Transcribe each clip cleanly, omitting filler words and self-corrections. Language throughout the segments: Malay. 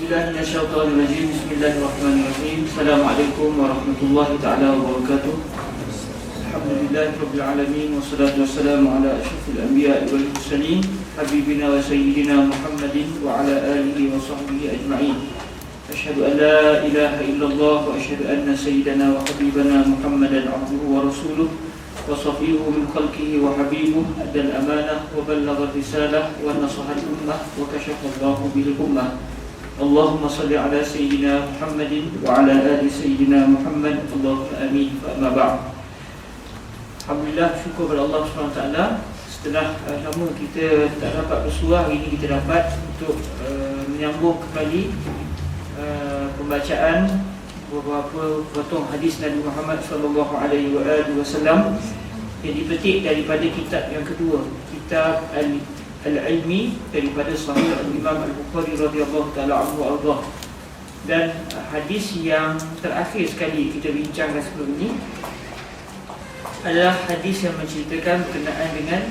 billahi minasyaitonir rajim. Bismillahirrahmanirrahim. Assalamualaikum warahmatullahi taala wabarakatuh. Alhamdulillahirabbil alamin wassalatu wassalamu ala asyrafil anbiya'i wal mursalin habibina wa sayyidina Muhammadin wa ala alihi wa sahbihi ajma'in. Asyhadu an la ilaha illallah wa asyhadu anna sayyidana wa habibana Muhammadan abduhu wa rasuluh wa safiyuhu min khalqihi wa habibuhu adal amanah wa ballagha risalah wa nasaha al-ummah wa kashafa Allahu bil ummah. Allahumma salli ala sayyidina Muhammadin wa ala ali sayyidina Muhammad. Allahumma amin. Fa amma ba'd. Alhamdulillah, syukur kepada Allah SWT. Setelah lama kita tak dapat bersuah, hari ini kita dapat untuk menyambung kembali pembacaan beberapa potong hadis Nabi Muhammad SAW yang dipetik daripada kitab yang kedua, kitab Al-Ilmi daripada Sahih Al-Imam Al-Bukhari radhiyallahu ta'ala anhu ardah. Dan hadis yang terakhir sekali kita bincangkan sebelum ini adalah hadis yang menceritakan berkenaan dengan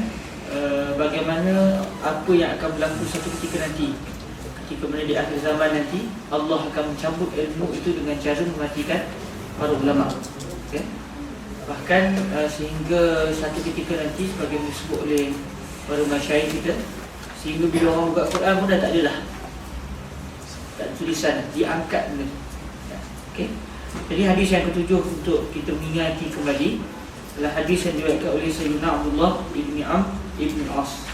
bagaimana apa yang akan berlaku satu ketika nanti, ketika mana di akhir zaman nanti Allah akan mencabut ilmu itu dengan cara mematikan para ulama. Okay? Bahkan sehingga satu ketika nanti, sebagaimana disebut oleh para masyayikh kita, sehingga bila orang buka Quran pun dah tak ada dah, tak ada tulisan, diangkat benda. Okay? Jadi hadis yang ketujuh untuk kita mengingati kembali adalah hadis yang diriwayatkan oleh Sayyidina Abdullah ibn Amr ibn As.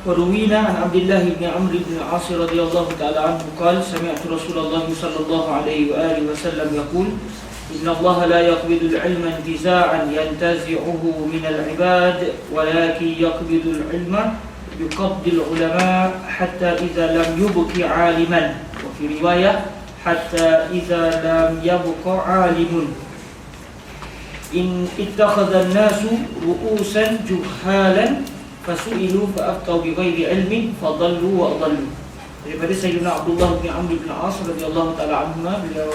Waruwina an Abdullah ibn Amr ibn As radhiyallahu ta'ala anhu qala sami'tu Rasulullah sallallahu alaihi wa alihi wasallam yaqul inna Allah la yaqbidu al-'ilma intiza'an yantazi'uhu min al-'ibad walakin yaqbidu al-'ilma yuqabbidu al-'ulama hatta idza lam yubqi 'aliman wa fi riwayah hatta idza lam yabqa 'alimun in ittakhadha an-nasu ru'usan juhalan fasu'ilu fa'aftau bighairi ilmin fadallu wa adallu. Daripada Sayyidina Abdullah bin Amr bin As radhiyallahu ta'ala anhu, beliau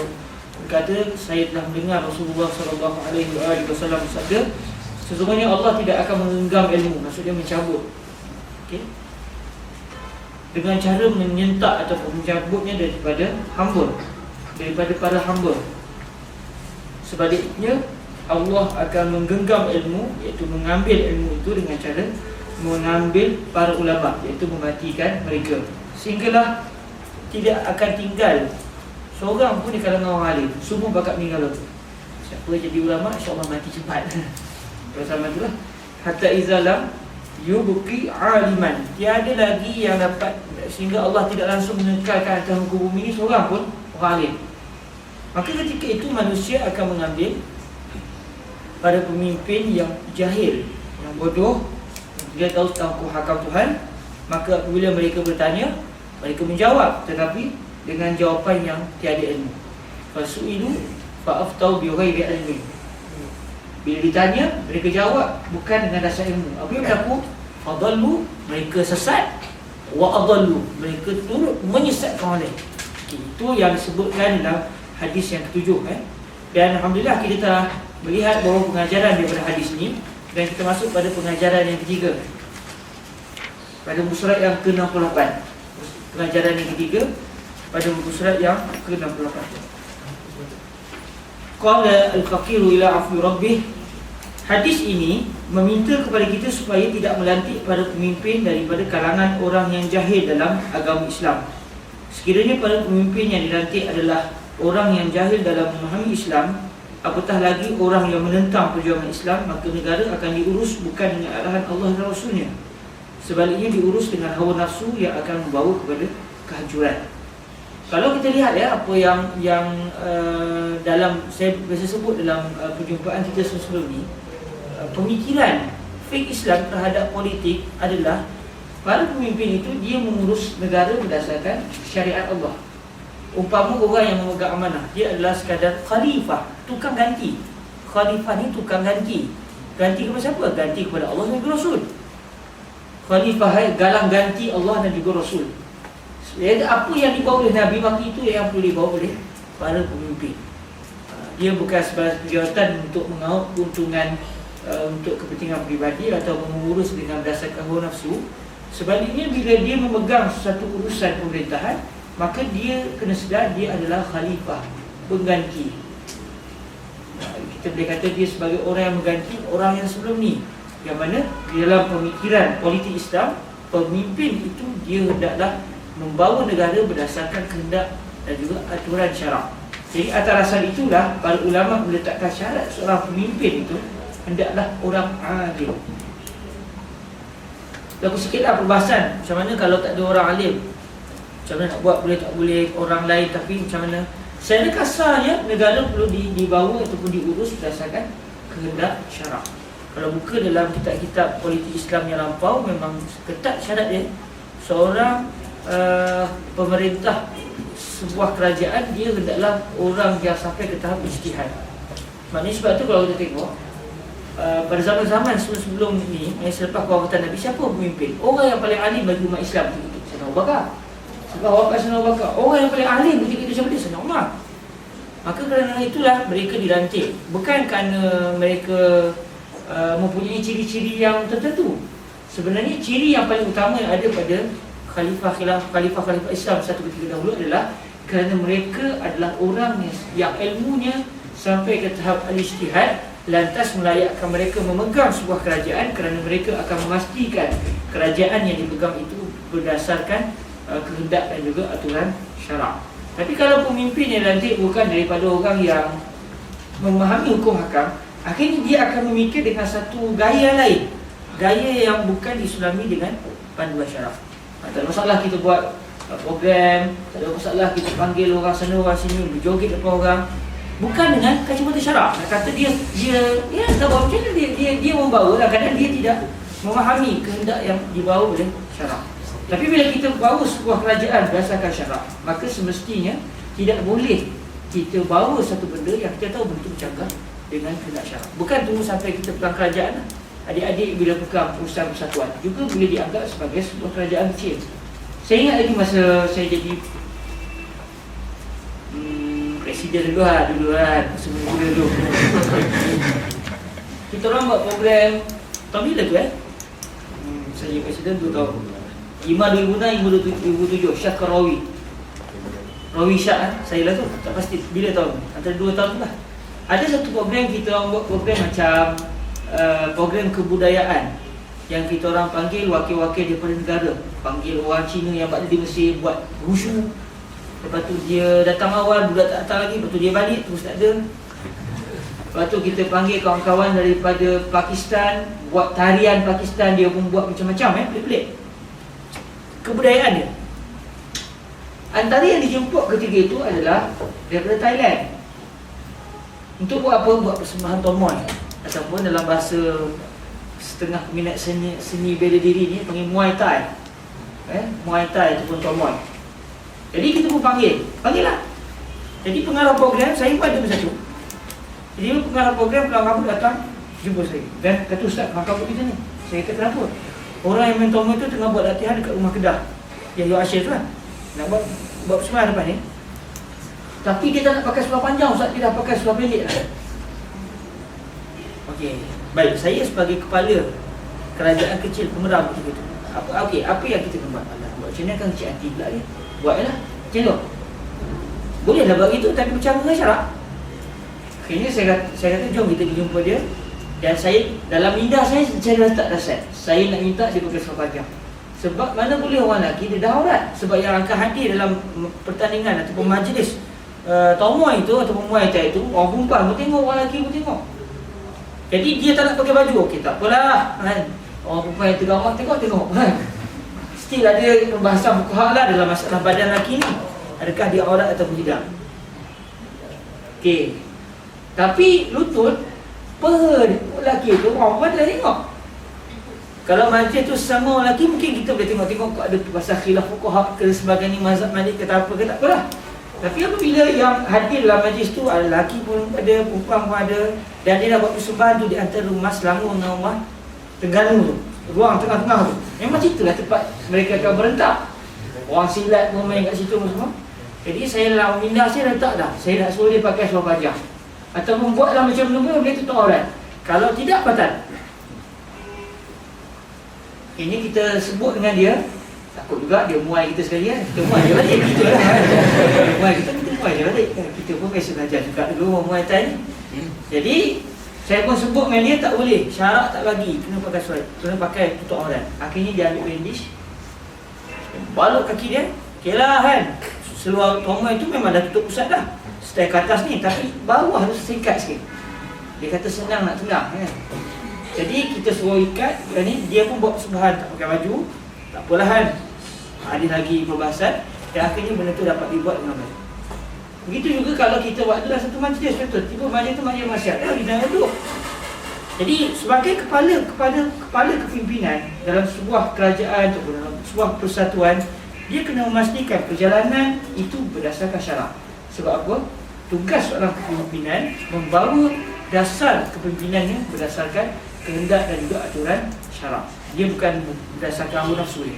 berkata, saya telah mendengar Rasulullah sallallahu alaihi wasallam bersabda, sesungguhnya Allah tidak akan menggenggam ilmu, maksudnya mencabut, okey, dengan cara menyentak ataupun mencabutnya daripada hamba, daripada para hamba. Sebaliknya Allah akan menggenggam ilmu, iaitu mengambil ilmu itu dengan cara mengambil para ulama, iaitu mematikan mereka, sehinggalah tidak akan tinggal seorang pun di kalangan orang alim, semua bakal meninggal itu. Siapa jadi ulama, insya-Allah mati cepat. Bersama itulah hatta izalam yubqi aliman, tiada lagi yang dapat, sehingga Allah tidak langsung mengekalkan atas muka bumi ini seorang pun orang alim. Maka ketika itu manusia akan mengambil pada pemimpin yang jahil, yang bodoh, dia tahu tentang hakam Tuhan. Maka apabila mereka bertanya, mereka menjawab, tetapi dengan jawapan yang tiada ilmu. Fasu'ilu fa'aftau bighairi ilmin. Bila ditanya, mereka jawab bukan dengan dasar ilmu. Apa yang berlaku? Fadallu, mereka sesat. Wa adallu, mereka turut menyesatkan orang lain. Itu yang disebutkan dalam hadis yang ketujuh. Dan Alhamdulillah kita telah melihat beberapa pengajaran daripada hadis ini, dan kita masuk pada pengajaran yang ketiga pada muka surat yang ke-68. Pengajaran yang ketiga pada muka surat yang ke-68. Qala al-faqiru ila afwi rabbih. Hadis ini meminta kepada kita supaya tidak melantik para pemimpin daripada kalangan orang yang jahil dalam agama Islam. Sekiranya para pemimpin yang dilantik adalah orang yang jahil dalam memahami Islam, apatah lagi orang yang menentang perjuangan Islam, maka negara akan diurus bukan dengan arahan Allah dan Rasulnya. Sebaliknya diurus dengan hawa nafsu yang akan membawa kepada kehancuran. Kalau kita lihat apa yang dalam, saya biasa sebut dalam perjumpaan kita sebelum ni, pemikiran fik Islam terhadap politik adalah para pemimpin itu dia mengurus negara berdasarkan syariat Allah. Umpama orang yang memegang amanah, dia adalah sekadar khalifah, tukang ganti. Khalifah ni tukang ganti. Ganti kepada siapa? Ganti kepada Allah dan juga Rasul. Khalifah galang ganti Allah dan juga Rasul. Apa yang dibawa oleh Nabi, maka itu yang perlu dibawa oleh para pemimpin. Dia bukan sebagai kegiatan untuk mengaut keuntungan untuk kepentingan pribadi atau mengurus dengan berdasarkan hawa nafsu, Sebaliknya bila dia memegang satu urusan pemerintahan, maka dia kena sedar dia adalah khalifah, pengganti. Kita boleh kata dia sebagai orang yang mengganti orang yang sebelum ni, yang mana di dalam pemikiran politik Islam, pemimpin itu dia hendaklah membawa negara berdasarkan kehendak dan juga aturan syarak. Jadi atas asal itulah para ulama meletakkan syarat seorang pemimpin itu hendaklah orang alim. Lalu sikitlah perbahasan macam mana kalau tak ada orang alim, macam mana nak buat, boleh tak boleh orang lain. Tapi macam mana, secara kasarnya negara perlu dibawa ataupun diurus berdasarkan kehendak syarak. Kalau buka dalam kitab-kitab politik Islam yang lampau, memang ketat syarat dia. Seorang pemerintah sebuah kerajaan, dia hendaklah orang yang sampai ke tahap ijtihad. Maknanya sebab tu kalau kita tengok pada zaman-zaman sebelum ni, selepas kewafatan Nabi, siapa pemimpin? Orang yang paling alim bagi umat Islam ketika itu Sayyidina Abu Bakar. Sebab wafat Sayyidina Abu Bakar, orang yang paling alim ketika itu siapa dia? Sayyidina Umar. Maka kerana itulah mereka dilantik, bukan kerana mereka mempunyai ciri-ciri yang tertentu. Sebenarnya ciri yang paling utama yang ada pada khalifah Islam satu ketika dahulu adalah kerana mereka adalah orang yang ilmunya sampai ke tahap al-ijtihad, lantas melayakkan mereka memegang sebuah kerajaan kerana mereka akan memastikan kerajaan yang dipegang itu berdasarkan kehendak dan juga aturan syarak. Tapi kalau pemimpin yang nanti bukan daripada orang yang memahami hukum hakam, akhirnya dia akan memikir dengan satu gaya lain, gaya yang bukan disulami dengan panduan syarak. Tak ada masalah kita buat program, tak ada masalah kita panggil orang sana orang sini berjoget depan orang, bukan dengan kacamata syarak. Nak kata dia tak buat macam mana, dia membawa lah, kadang dia tidak memahami kehendak yang dibawa oleh syarak. Tapi bila kita bawa sebuah kerajaan berdasarkan syarak, maka semestinya tidak boleh kita bawa satu benda yang kita tahu betul bercanggah dengan kehendak syarak. Bukan tunggu sampai kita pegang kerajaan. Adik-adik bila pegang urusan persatuan juga boleh dianggap sebagai sebuah kerajaan kecil. Saya ingat lagi masa saya jadi presiden dulu kan, masa muda dulu. Kita orang buat program tahun bila tu saya jadi presiden 2 tahun. 5 2006 2007 Syah Rawi Syah saya lah tu, tak pasti bila tahun, antara 2 tahun tu lah. Ada satu program, kita orang buat program macam program kebudayaan yang kita orang panggil wakil-wakil daripada negara. Panggil orang Cina yang berada di Mesir buat wushu. Lepas tu dia datang awal, budak tak datang lagi, lepas tu dia balik, terus tak ada. Lepas tu kita panggil kawan-kawan daripada Pakistan, buat tarian Pakistan, dia pun buat macam-macam pelik-pelik kebudayaan dia. Antara yang dijemput ketika itu adalah daripada Thailand. Untuk buat apa? Buat persembahan tomoy, ataupun dalam bahasa setengah peminat seni bela diri ni panggil Muay Thai. Muay Thai ataupun tomoy. Jadi kita pun panggil lah. Jadi pengarah program saya pun ada satu. Jadi pengarah program Kelang Kabut datang jumpa saya dan kata, Ustaz, Kelang Kabut kita ni. Saya kata, kenapa? Orang yang main tomoy tu tengah buat latihan dekat rumah Kedah yang Asyir tu kan. Nak buat persembahan depan ni. Tapi dia tak nak pakai seluar panjang, Ustaz, dia dah pakai seluar pendek lah. Okey, baik, saya sebagai kepala kerajaan kecil pemeram ketika itu, apa yang kita kena buat? Buat macam ni kan kecil hati pula dia. Buatlah macam tu. Bolehlah buat itu, tapi bercanggah dengan syarak. Akhirnya saya kata jom kita jumpa dia. Dan saya, dalam minda saya letak dasar, saya nak minta dia pakai seluar panjang. Sebab mana boleh orang lelaki dia dah aurat. Sebab yang akan hadir dalam pertandingan ataupun majlis tomoy itu ataupun Muay Thai itu, orang perempuan pun tengok, orang lelaki pun tengok. Jadi dia tak nak pakai baju, okey tak apalah kan. Orang perempuan yang tengah orang tengok kan. Still ada pembahasan fuqaha lah dalam masalah badan lelaki ni. Adakah dia aurat ataupun tidak. Okey. Tapi lutut lelaki tu orang perempuan dah tengok. Kalau majlis tu sesama lelaki, mungkin kita boleh tengok ada pasal khilaf fuqaha ke sebagainya, mazhab Malik kata apa ke, tak apalah. Tapi apabila yang hadir dalam majlis tu ada lelaki pun ada, perempuan pun ada, dan dia dah buat persembahan tu di antara rumah Selangor dengan rumah Terengganu tu, ruang tengah-tengah tu, memang situlah tempat mereka akan berentak. Orang silat pun main kat situ semua. Jadi saya dalam minda saya letak dah, saya nak suruh dia pakai seluar panjang atau membuatlah macam mana boleh tutup aurat. Kalau tidak, batal. Ini kita sebut dengan dia, takut juga dia muai kita sekali kan. Kita muai je balik, kita lah kan. Dia muai kita muai je balik. Kita pun biasa belajar juga dulu muai thai ni. Jadi saya pun sebut dengan dia tak boleh, syarat tak bagi, kena pakai suai, kena pakai tutup aurat. Akhirnya dia ambil bandage, balut kaki dia, okey lah kan. Seluar tomal itu memang dah tutup pusat dah, style ke atas ni, tapi bawah tu singkat sikit. Dia kata senang nak tendang kan. Jadi kita suruh ikat ni, dia pun buat persembahan tak pakai baju. Tak apalah kan, ada lagi perbahasan. Dan akhirnya benda tu dapat dibuat dengan baik. Begitu juga kalau kita buat adalah satu majlis, betul, tiba majlis tu majlis masyarakat di dalam duduk. Jadi sebagai kepala kepimpinan dalam sebuah kerajaan atau dalam sebuah persatuan, dia kena memastikan perjalanan itu berdasarkan syarak. Sebab apa? Tugas seorang kepimpinan membawa dasar kepimpinannya berdasarkan kehendak dan juga aturan syarak. Dia bukan berdasarkan hawa nafsu dia.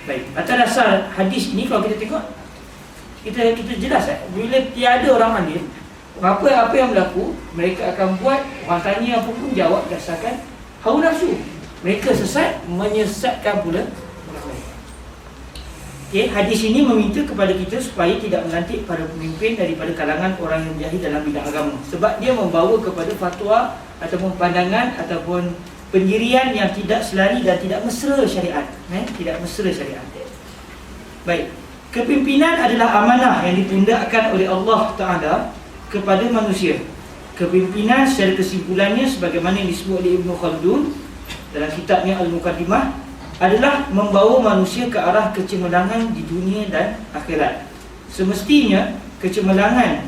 Baik, atas dasar hadis ini kalau kita tengok, kita jelas bila tiada orang adil, apa yang berlaku, mereka akan buat, orang tanya apa pun jawab berdasarkan hawa nafsu. Mereka sesat, menyesatkan pula orang lain. Okay, hadis ini meminta kepada kita supaya tidak melantik pada pemimpin daripada kalangan orang yang jahil dalam bidang agama, sebab dia membawa kepada fatwa ataupun pandangan ataupun pendirian yang tidak selari dan tidak mesra syariat. Tidak mesra syariat. Baik, kepimpinan adalah amanah yang ditindakkan oleh Allah Ta'ala kepada manusia. Kepimpinan secara kesimpulannya sebagaimana yang disebut oleh Ibn Khaldun dalam kitabnya Al-Muqaddimah adalah membawa manusia ke arah kecemerlangan di dunia dan akhirat. Semestinya kecemerlangan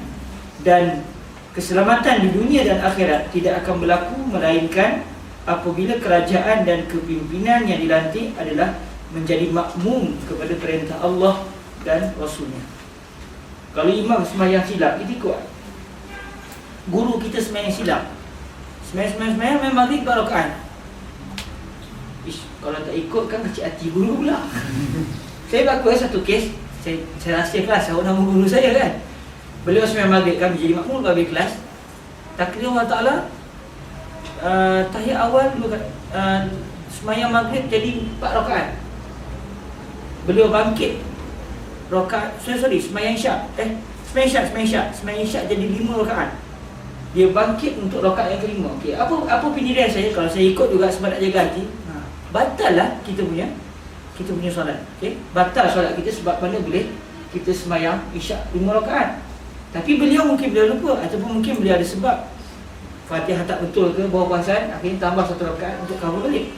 dan keselamatan di dunia dan akhirat tidak akan berlaku melainkan apabila kerajaan dan kepimpinan yang dilantik adalah menjadi makmum kepada perintah Allah dan Rasulnya. Kalau imam sembahyang silap, kita ikut. Guru kita sembahyang silap, sembahyang main maghrib 4 rakaat. Kalau tak ikut kan kecil hati guru pula. Saya berlaku satu kes, saya rasa kelas, saya nama guru saya kan. Beliau sembahyang maghrib, kami jadi makmum bagi kelas. Takdir Allah Ta'ala, tahiyat awal sembahyang maghrib jadi 4 rakaat. Beliau bangkit rakaat, sembahyang isyak. Sembahyang isyak jadi 5 rakaat. Dia bangkit untuk rakaat yang kelima. Okey, apa pendirian saya kalau saya ikut juga sebab nak jaga hati? Batal lah kita punya solat. Okey, batal solat kita sebab mana boleh kita sembahyang isyak 5 rakaat. Tapi beliau mungkin beliau lupa ataupun mungkin beliau ada sebab Fatihah tak betul ke bawah puasan, akhirnya tambah 1 rakaat untuk cover balik.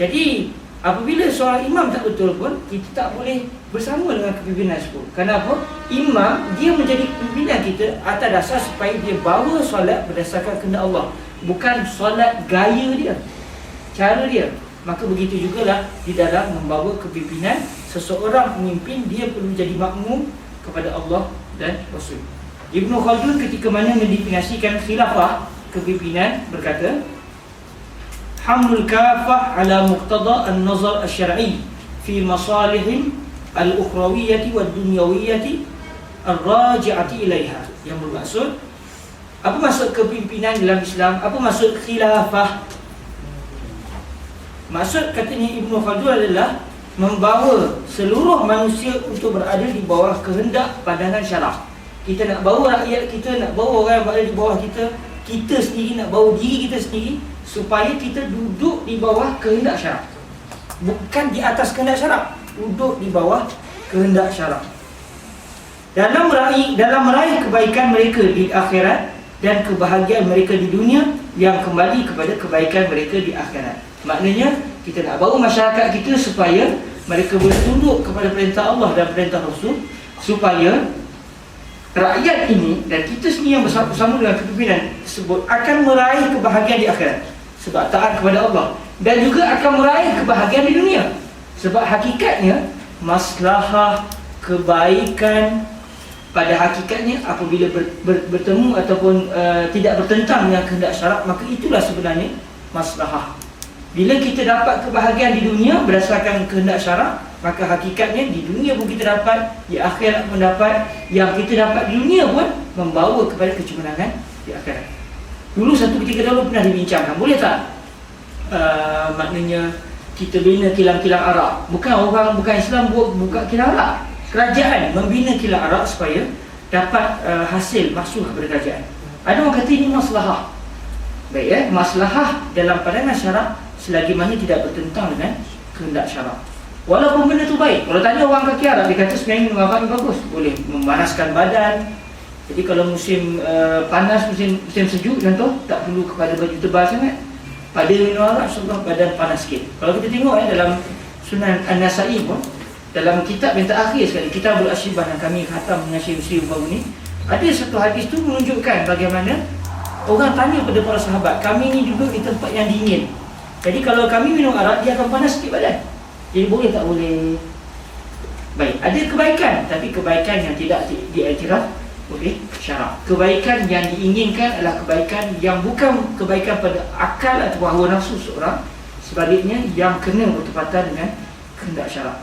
Jadi apabila seorang imam tak betul pun, kita tak boleh bersama dengan kepimpinan tersebut. Kenapa? Imam dia menjadi pimpinan kita atas dasar supaya dia bawa solat berdasarkan kehendak Allah, bukan solat gaya dia, cara dia. Maka begitu jugalah di dalam membawa kepimpinan, seseorang pemimpin dia perlu jadi makmum kepada Allah dan Rasul. Ibn Khaldun ketika mana mendefinisikan khilafah kepimpinan berkata, hamlul kafah ala muqtada an-nazar asy-syar'i fi masalih al-ukhrawiyyah wa ad-dunyawiyyah ar-raji'ati ilaiha. Yang bermaksud, apa maksud kepimpinan dalam Islam? Apa maksud khilafah? Maksud katanya Ibn Khaldun adalah membawa seluruh manusia untuk berada di bawah kehendak pandangan syarak. Kita nak bawa rakyat kita, nak bawa orang berada di bawah kita, kita sendiri nak bawa diri kita sendiri supaya kita duduk di bawah kehendak syarak, bukan di atas kehendak syarak, duduk di bawah kehendak syarak dalam meraih kebaikan mereka di akhirat dan kebahagiaan mereka di dunia yang kembali kepada kebaikan mereka di akhirat. Maknanya kita nak bawa masyarakat kita supaya mereka boleh tunduk kepada perintah Allah dan perintah Rasul, supaya rakyat ini dan kita sendiri yang bersama dengan kepimpinan tersebut akan meraih kebahagiaan di akhirat sebab taat kepada Allah, dan juga akan meraih kebahagiaan di dunia sebab hakikatnya maslahah kebaikan pada hakikatnya apabila bertemu ataupun tidak bertentang dengan kehendak syarak, maka itulah sebenarnya maslahah. Bila kita dapat kebahagiaan di dunia berdasarkan kehendak syarak, maka hakikatnya di dunia pun kita dapat, di akhirat pun dapat. Yang kita dapat di dunia pun membawa kepada kecemerlangan di akhirat. Dulu satu ketika dahulu pernah dibincangkan, boleh tak maknanya kita bina kilang-kilang arak. Bukan Islam buka kilang arak. Kerajaan membina kilang arak supaya dapat hasil mahsul kepada kerajaan. Ada orang kata ini maslahah. Baik, maslahah dalam pandangan syarak selagi mana tidak bertentang dengan kehendak syarak. Walaupun benda tu baik. Kalau tanya orang kaki Arab, dia kata sebenarnya minum arak ni bagus, boleh memanaskan badan. Jadi kalau musim panas, musim sejuk contoh, tak perlu kepada baju tebal sangat. Pada minum arak, insya-Allah badan panas sikit. Kalau kita tengok dalam Sunan An-Nasa'i pun, dalam kitab yang terakhir sekali, Kitabul Asyibah yang kami khatam dengan Syekh Muslim baru ni, ada satu hadis tu menunjukkan bagaimana orang tanya pada para sahabat, kami ni duduk di tempat yang dingin. Jadi kalau kami minum arak, dia akan panas sikit badan. Jadi boleh tak boleh? Baik, ada kebaikan, tapi kebaikan yang tidak diiktiraf oleh syarak. Kebaikan yang diinginkan adalah kebaikan yang bukan kebaikan pada akal atau hawa nafsu seorang, sebaliknya yang kena bertepatan dengan kehendak syarak.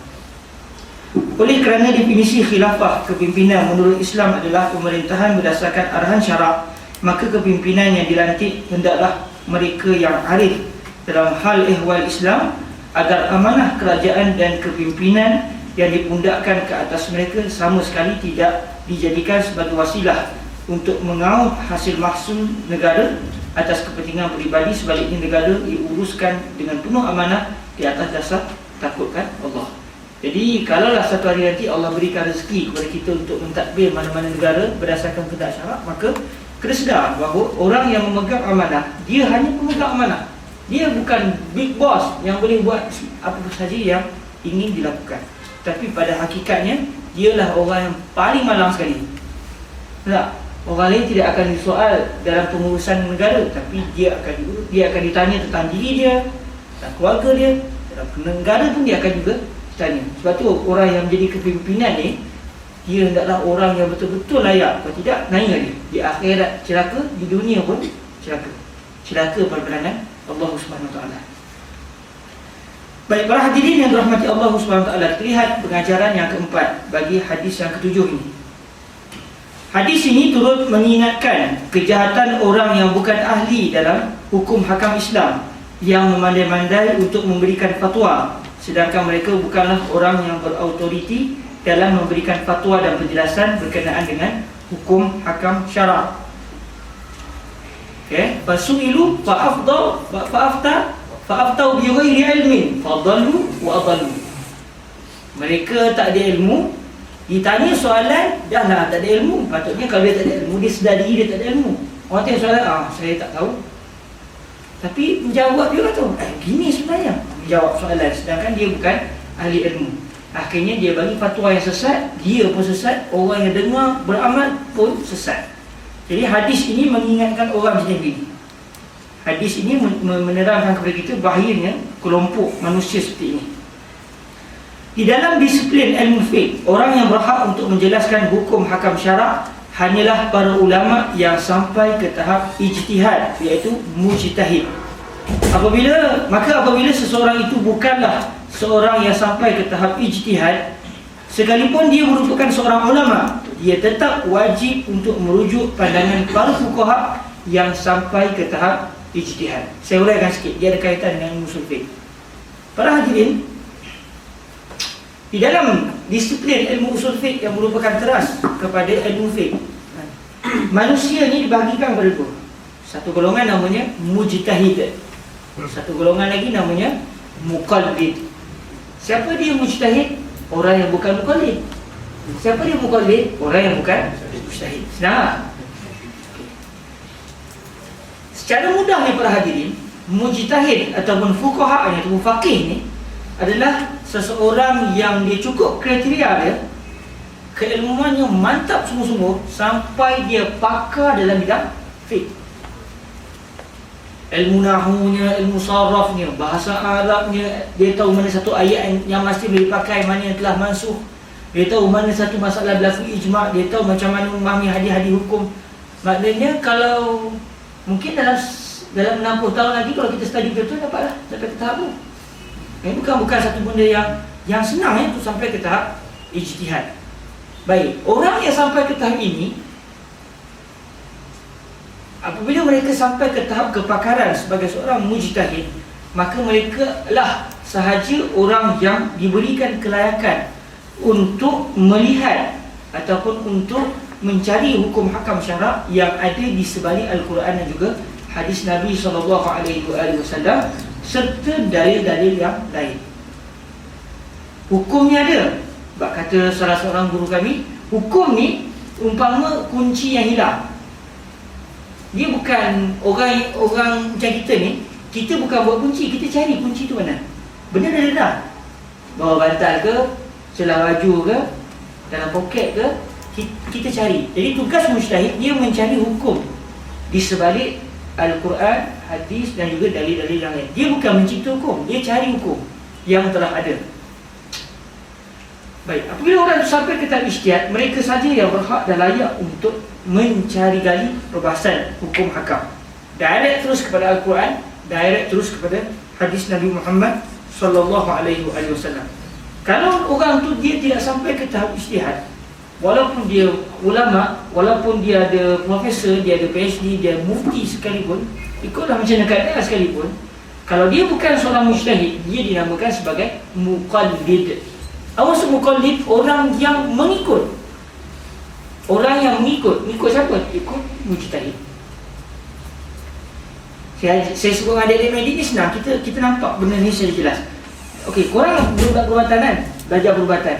Oleh kerana definisi khilafah kepimpinan menurut Islam adalah pemerintahan berdasarkan arahan syarak, maka kepimpinan yang dilantik hendaklah mereka yang arif dalam hal ehwal Islam, agar amanah kerajaan dan kepimpinan yang dipundakkan ke atas mereka sama sekali tidak dijadikan sebagai wasilah untuk mengaut hasil mahsul negara atas kepentingan peribadi. Sebaliknya negara diuruskan dengan penuh amanah di atas dasar takutkan Allah. Jadi kalaulah satu hari nanti Allah berikan rezeki kepada kita untuk mentadbir mana-mana negara berdasarkan kehendak syarak, maka kena sedar bahawa orang yang memegang amanah, dia hanya pemegang amanah. Dia bukan big boss yang boleh buat apa sahaja yang ingin dilakukan. Tapi pada hakikatnya, dialah orang yang paling malang sekali. Tak? Orang lain tidak akan disoal dalam pengurusan negara, tapi dia akan ditanya tentang diri dia, tentang keluarga dia, dalam negara pun dia akan juga ditanya. Sebab tu orang yang menjadi kepimpinan ni, dia hendaklah orang yang betul-betul layak. Kalau tidak, naik dia. Di akhirat celaka, di dunia pun celaka. Celaka pada pandangan Allah Subhanahu Wa Taala. Baik, para hadirin yang dirahmati Allah Subhanahu Wa Taala, kita lihat pengajaran yang keempat bagi hadis yang ketujuh ini. Hadis ini turut mengingatkan kejahatan orang yang bukan ahli dalam hukum hakam Islam, yang memandai-mandai untuk memberikan fatwa, sedangkan mereka bukanlah orang yang berautoriti dalam memberikan fatwa dan penjelasan berkenaan dengan hukum hakam syarak. Okay, fasuilu fa'aftau bi ghairi ilmin fadallu wa adallu. Mereka tak ada ilmu, ditanya soalan, dah lah tak ada ilmu. Patutnya kalau dia tak ada ilmu, dia sedar diri dia tak ada ilmu. Orang tanya soalan, saya tak tahu, tapi menjawab dia kata, gini sebenarnya menjawab soalan, sedangkan dia bukan ahli ilmu. Akhirnya dia bagi fatwa yang sesat, dia pun sesat, orang yang dengar beramal pun sesat. Jadi hadis ini mengingatkan orang macam ini. Hadis ini menerangkan kepada kita bahayanya kelompok manusia seperti ini. Di dalam disiplin ilmu fiqh, orang yang berhak untuk menjelaskan hukum hakam syarak hanyalah para ulama yang sampai ke tahap ijtihad, iaitu mujtahid. Apabila seseorang itu bukanlah seorang yang sampai ke tahap ijtihad, sekalipun dia merupakan seorang ulama, dia tetap wajib untuk merujuk pandangan para fuqaha yang sampai ke tahap ijtihad. Saya uraikan sikit, dia ada kaitan dengan usul fiqh. Para hadirin, di dalam disiplin ilmu usul fiqh yang merupakan teras kepada ilmu fiqh, manusia ni dibahagikan kepada dua. Satu golongan namanya mujtahid, satu golongan lagi namanya muqallid. Siapa dia mujtahid? Orang yang bukan muqallid. Siapa dia muqallid? Orang yang bukan mujtahid. Senang. Secara mudah ni para hadirin, mujtahid ataupun fuqaha ataupun faqih ni adalah seseorang yang dia cukup kriteria dia, keilmuannya mantap sungguh-sungguh sampai dia pakar dalam bidang fiqh. Ilmu nahunya, ilmu sarafnya, bahasa Arabnya, dia tahu mana satu ayat yang masih boleh dipakai, mana yang telah mansuh. Dia tahu mana satu masalah berlaku ijma', dia tahu macam mana memahami hadis-hadis hukum. Maknanya kalau mungkin dalam 60 tahun lagi kalau kita study betul, dapatlah sampai ke tahap tu. Bukan satu benda yang senang untuk sampai ke tahap ijtihad. Baik, orang yang sampai ke tahap ini, apabila mereka sampai ke tahap kepakaran sebagai seorang mujtahid, maka mereka lah sahaja orang yang diberikan kelayakan untuk melihat ataupun untuk mencari hukum hakam syarak yang ada di sebalik Al-Quran dan juga hadis Nabi SAW serta dalil-dalil yang lain. Hukumnya ada. Sebab kata salah seorang guru kami, hukum ni umpama kunci yang hilang. Dia bukan orang macam kita ni, kita bukan buat kunci, kita cari kunci tu mana. Benda dah ada. Bawa bantal ke, celah baju ke, dalam poket ke, kita cari. Jadi tugas mujtahid dia mencari hukum di sebalik Al-Quran, hadis dan juga dalil-dalil yang lain. Dia bukan mencipta hukum, dia cari hukum yang telah ada. Baik, apabila orang sampai ke tahap ijtihad, mereka saja yang berhak dan layak untuk mencari gali perbahasan hukum hakam. Direct terus kepada Al-Quran, direct terus kepada hadis Nabi Muhammad sallallahu alaihi wasallam. Kalau orang tu dia tidak sampai ke tahap ijtihad, walaupun dia ulama, walaupun dia ada profesor, dia ada PhD, dia mufti sekalipun, ikutlah macam dekat sekalipun, kalau dia bukan seorang mujtahid, dia dinamakan sebagai muqallid. Apa maksud muqallid? Orang yang mengikut. Orang yang mengikut. Mengikut siapa? Ikut mujtahid. Saya sebut dengan adik-adik medik ni senang. Kita nampak benda ni secara jelas. Okey, korang budak perubatan kan? Belajar perubatan.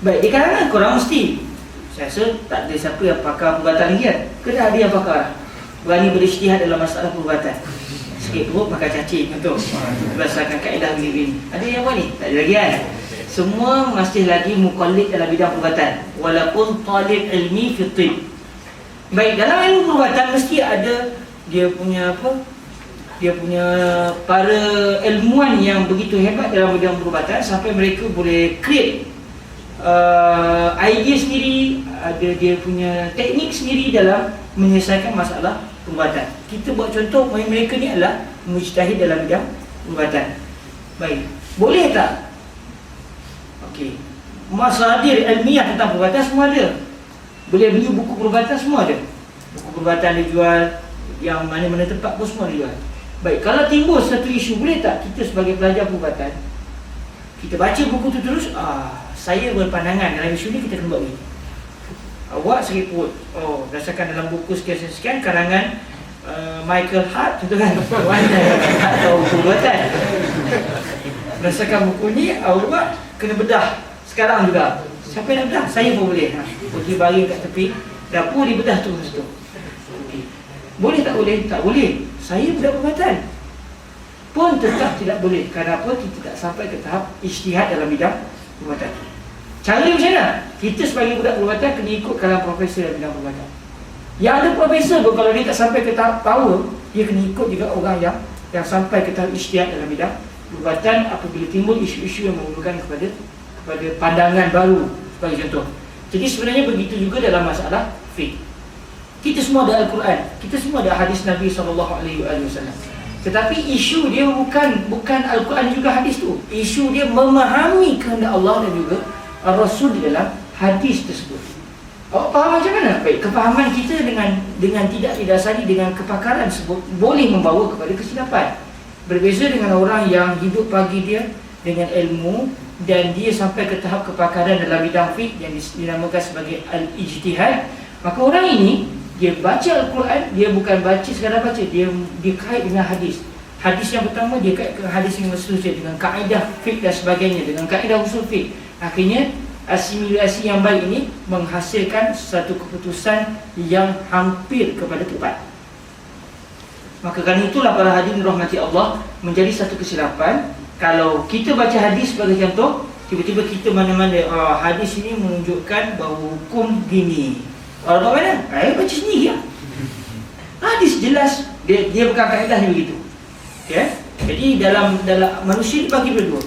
Baik, di kalangan korang mesti, saya rasa tak ada siapa yang pakar perubatan lagi kan? Kena ada yang pakar berani berijtihad dalam masalah perubatan. Sikit perut pakai cacing contoh, berdasarkan kaedah begini. Ada yang buat ni? Tak ada lagi kan? Semua masih lagi muqallid dalam bidang perubatan, walaupun talib ilmi fi tib. Baik, dalam ilmu perubatan mesti ada dia punya apa? Dia punya para ilmuwan yang begitu hebat dalam bidang perubatan sampai mereka boleh create idea sendiri, ada dia punya teknik sendiri dalam menyelesaikan masalah perubatan. Kita buat contoh, mereka ni adalah mujtahid dalam bidang perubatan. Baik, boleh tak? Okey, masadir ilmiah tentang perubatan semua ada. Boleh beli buku perubatan semua ada. Buku perubatan dijual, yang mana-mana tempat pun semua dijual. Baik, kalau timbul satu isu, boleh tak kita sebagai pelajar perubatan, kita baca buku tu terus, saya berpandangan dalam isu ni kita kena buat ni. Awak sakit perut, berdasarkan dalam buku sekian-sekian karangan Michael Hart contoh kan, atau perubatan, berdasarkan buku ni awak kena bedah sekarang juga. Siapa yang nak bedah? Saya pun boleh. Pergi baring kat tepi dapur, dibedah tu situ. Okay. Boleh tak boleh? Tak boleh. Saya budak perubatan pun tetap tidak boleh. Kenapa? Kita tak sampai ke tahap ijtihad dalam bidang perubatan. Cara macam mana? Kita sebagai budak perubatan kena ikut kalangan profesor dalam bidang perubatan. Yang ada profesor pun kalau dia tak sampai ke tahap power, dia kena ikut juga orang yang sampai ke tahap ijtihad dalam bidang perubatan apabila timbul isu-isu yang memerlukan kepada pandangan baru sebagai contoh. Jadi sebenarnya begitu juga dalam masalah fiqh. Kita semua ada Al-Quran, kita semua ada hadis Nabi SAW. Tetapi isu dia bukan Al-Quran juga hadis tu. Isu dia memahami kehendak Allah dan juga Rasul di dalam hadis tersebut. Awak faham macam mana? Baik, kefahaman kita dengan tidak didasari dengan kepakaran tersebut boleh membawa kepada kesilapan. Berbeza dengan orang yang hidup pagi dia dengan ilmu dan dia sampai ke tahap kepakaran dalam bidang fiqh yang dinamakan sebagai al-ijtihad. Maka orang ini dia baca Al-Quran, dia bukan baca sekadar baca, dia kait dengan hadis. Hadis yang pertama dia kait dengan hadis yang seterusnya, dengan kaedah fiqh dan sebagainya, dengan kaedah usul fiqh. Akhirnya asimilasi yang baik ini menghasilkan satu keputusan yang hampir kepada tepat. Maka kerana itulah para hadirin rahmati Allah, menjadi satu kesilapan kalau kita baca hadis sebagai contoh, tiba-tiba kita mana-mana hadis ini menunjukkan bahawa hukum gini. Orang mana? Baca sendiri lah. Hadis jelas, dia bukan kaedahnya begitu. Okay? Jadi dalam manusia dibagi berdua.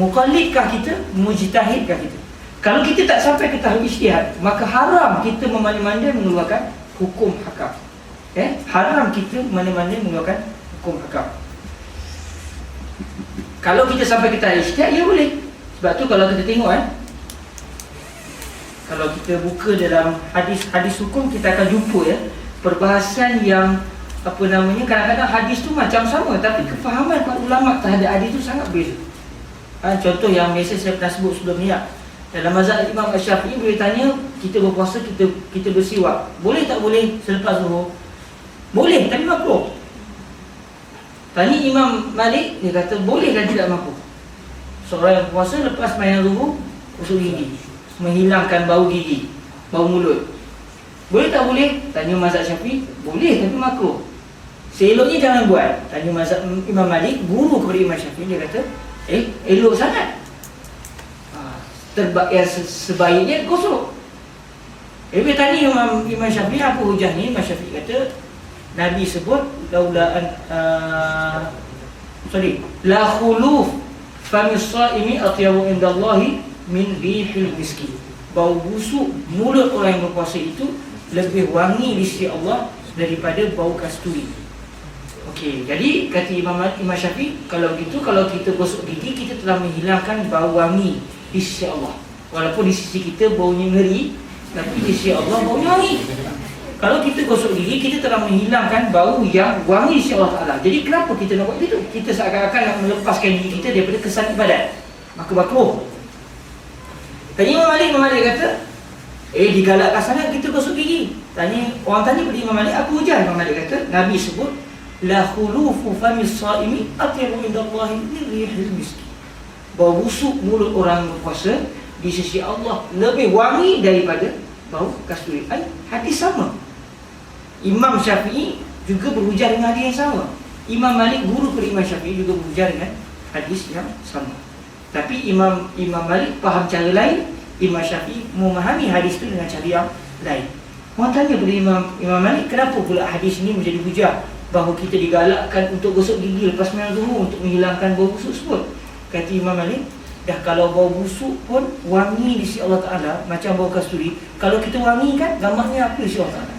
Muqallidkah kita? Mujtahidkah kita? Kalau kita tak sampai ke tahap ijtihad, maka haram kita memandai-mandai mengeluarkan hukum hakam. Haram kita mana-mana mengeluarkan hukum hakam. Kalau kita sampai ke tahap ijtihad, ya boleh. Sebab tu kalau kita tengok kalau kita buka dalam hadis hukum, kita akan jumpa perbahasan yang kadang-kadang hadis tu macam sama, tapi kefahaman para ulama terhadap hadis tu sangat beza. Contoh yang biasa saya pernah sebut sebelum ni, dalam mazhab Imam Syafi'i boleh tanya, kita berpuasa, kita bersiwak, boleh tak boleh selepas zuhur? Boleh, tapi makruh. Tanya Imam Malik, dia kata boleh dan tidak makruh. Seorang yang berpuasa lepas sembahyang zuhur gosok gigi, menghilangkan bau gigi, bau mulut, boleh tak boleh? Tanya mazhab Syafi'i, boleh tapi makruh. Seeloknya jangan buat. Tanya mazhab Imam Malik, guru kepada Imam Syafi'i, dia kata elok sangat, yang sebaiknya gosok. Dia tanya Imam Syafi'i, apa hujah ni? Imam Syafi'i kata Nabi sebut la khuluf famis saimi atyabu indallahi min rihil miski. Bau busuk mulut orang yang berpuasa itu lebih wangi di sisi Allah daripada bau kasturi. Okey, jadi kata Imam Syafi'i, kalau begitu, kalau kita gosok gigi, kita telah menghilangkan bau wangi di sisi Allah. Walaupun di sisi kita baunya ngeri, tapi di sisi Allah baunya wangi. Kalau kita gosok gigi, kita telah menghilangkan bau yang wangi di sisi Allah Ta'ala. Jadi kenapa kita nak buat itu? Kita seakan-akan nak melepaskan gigi kita daripada kesan ibadat, maka makruh. Tanya Imam Malik kata digalakkan sangat kita gosok gigi. Orang tanya pada Imam Malik, apa hujah? Imam Malik kata Nabi sebut la khulufu famis saimi atyabu indallahi min rihil miski. Bau busuk mulut orang berpuasa di sisi Allah lebih wangi daripada bau kasturi. Hadis sama. Imam Syafi'i juga berhujah dengan hadis yang sama. Imam Malik, guru kepada Imam Syafi'i, juga berhujah dengan hadis yang sama. Tapi Imam Malik faham cara lain, Imam Syafi'i memahami hadis itu dengan cara yang lain. Orang tanya kepada Imam Malik, kenapa pula hadis ini menjadi hujah bahawa kita digalakkan untuk gosok gigi lepas sembahyang zuhur untuk menghilangkan bau busuk tersebut? Kata Imam Malik, dah kalau bau busuk pun wangi di sisi Allah Ta'ala macam bau kasturi. Kalau kita wangi kan, gambarnya apa di sisi Allah Ta'ala?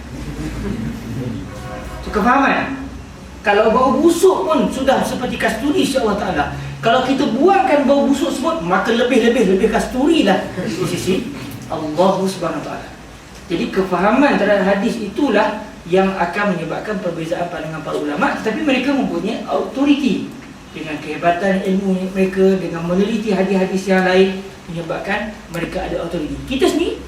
So, kefahaman? Kalau bau busuk pun sudah seperti kasturi di sisi Allah Ta'ala. Kalau kita buangkan bau busuk tersebut, maka lebih kasturi lah di sisi Allah Subhanahu Wa Ta'ala. Jadi kefahaman terhadap hadis itulah yang akan menyebabkan perbezaan pandangan para ulama. Tetapi mereka mempunyai autoriti dengan kehebatan ilmu mereka, dengan meneliti hadis-hadis yang lain, menyebabkan mereka ada autoriti. Kita sendiri,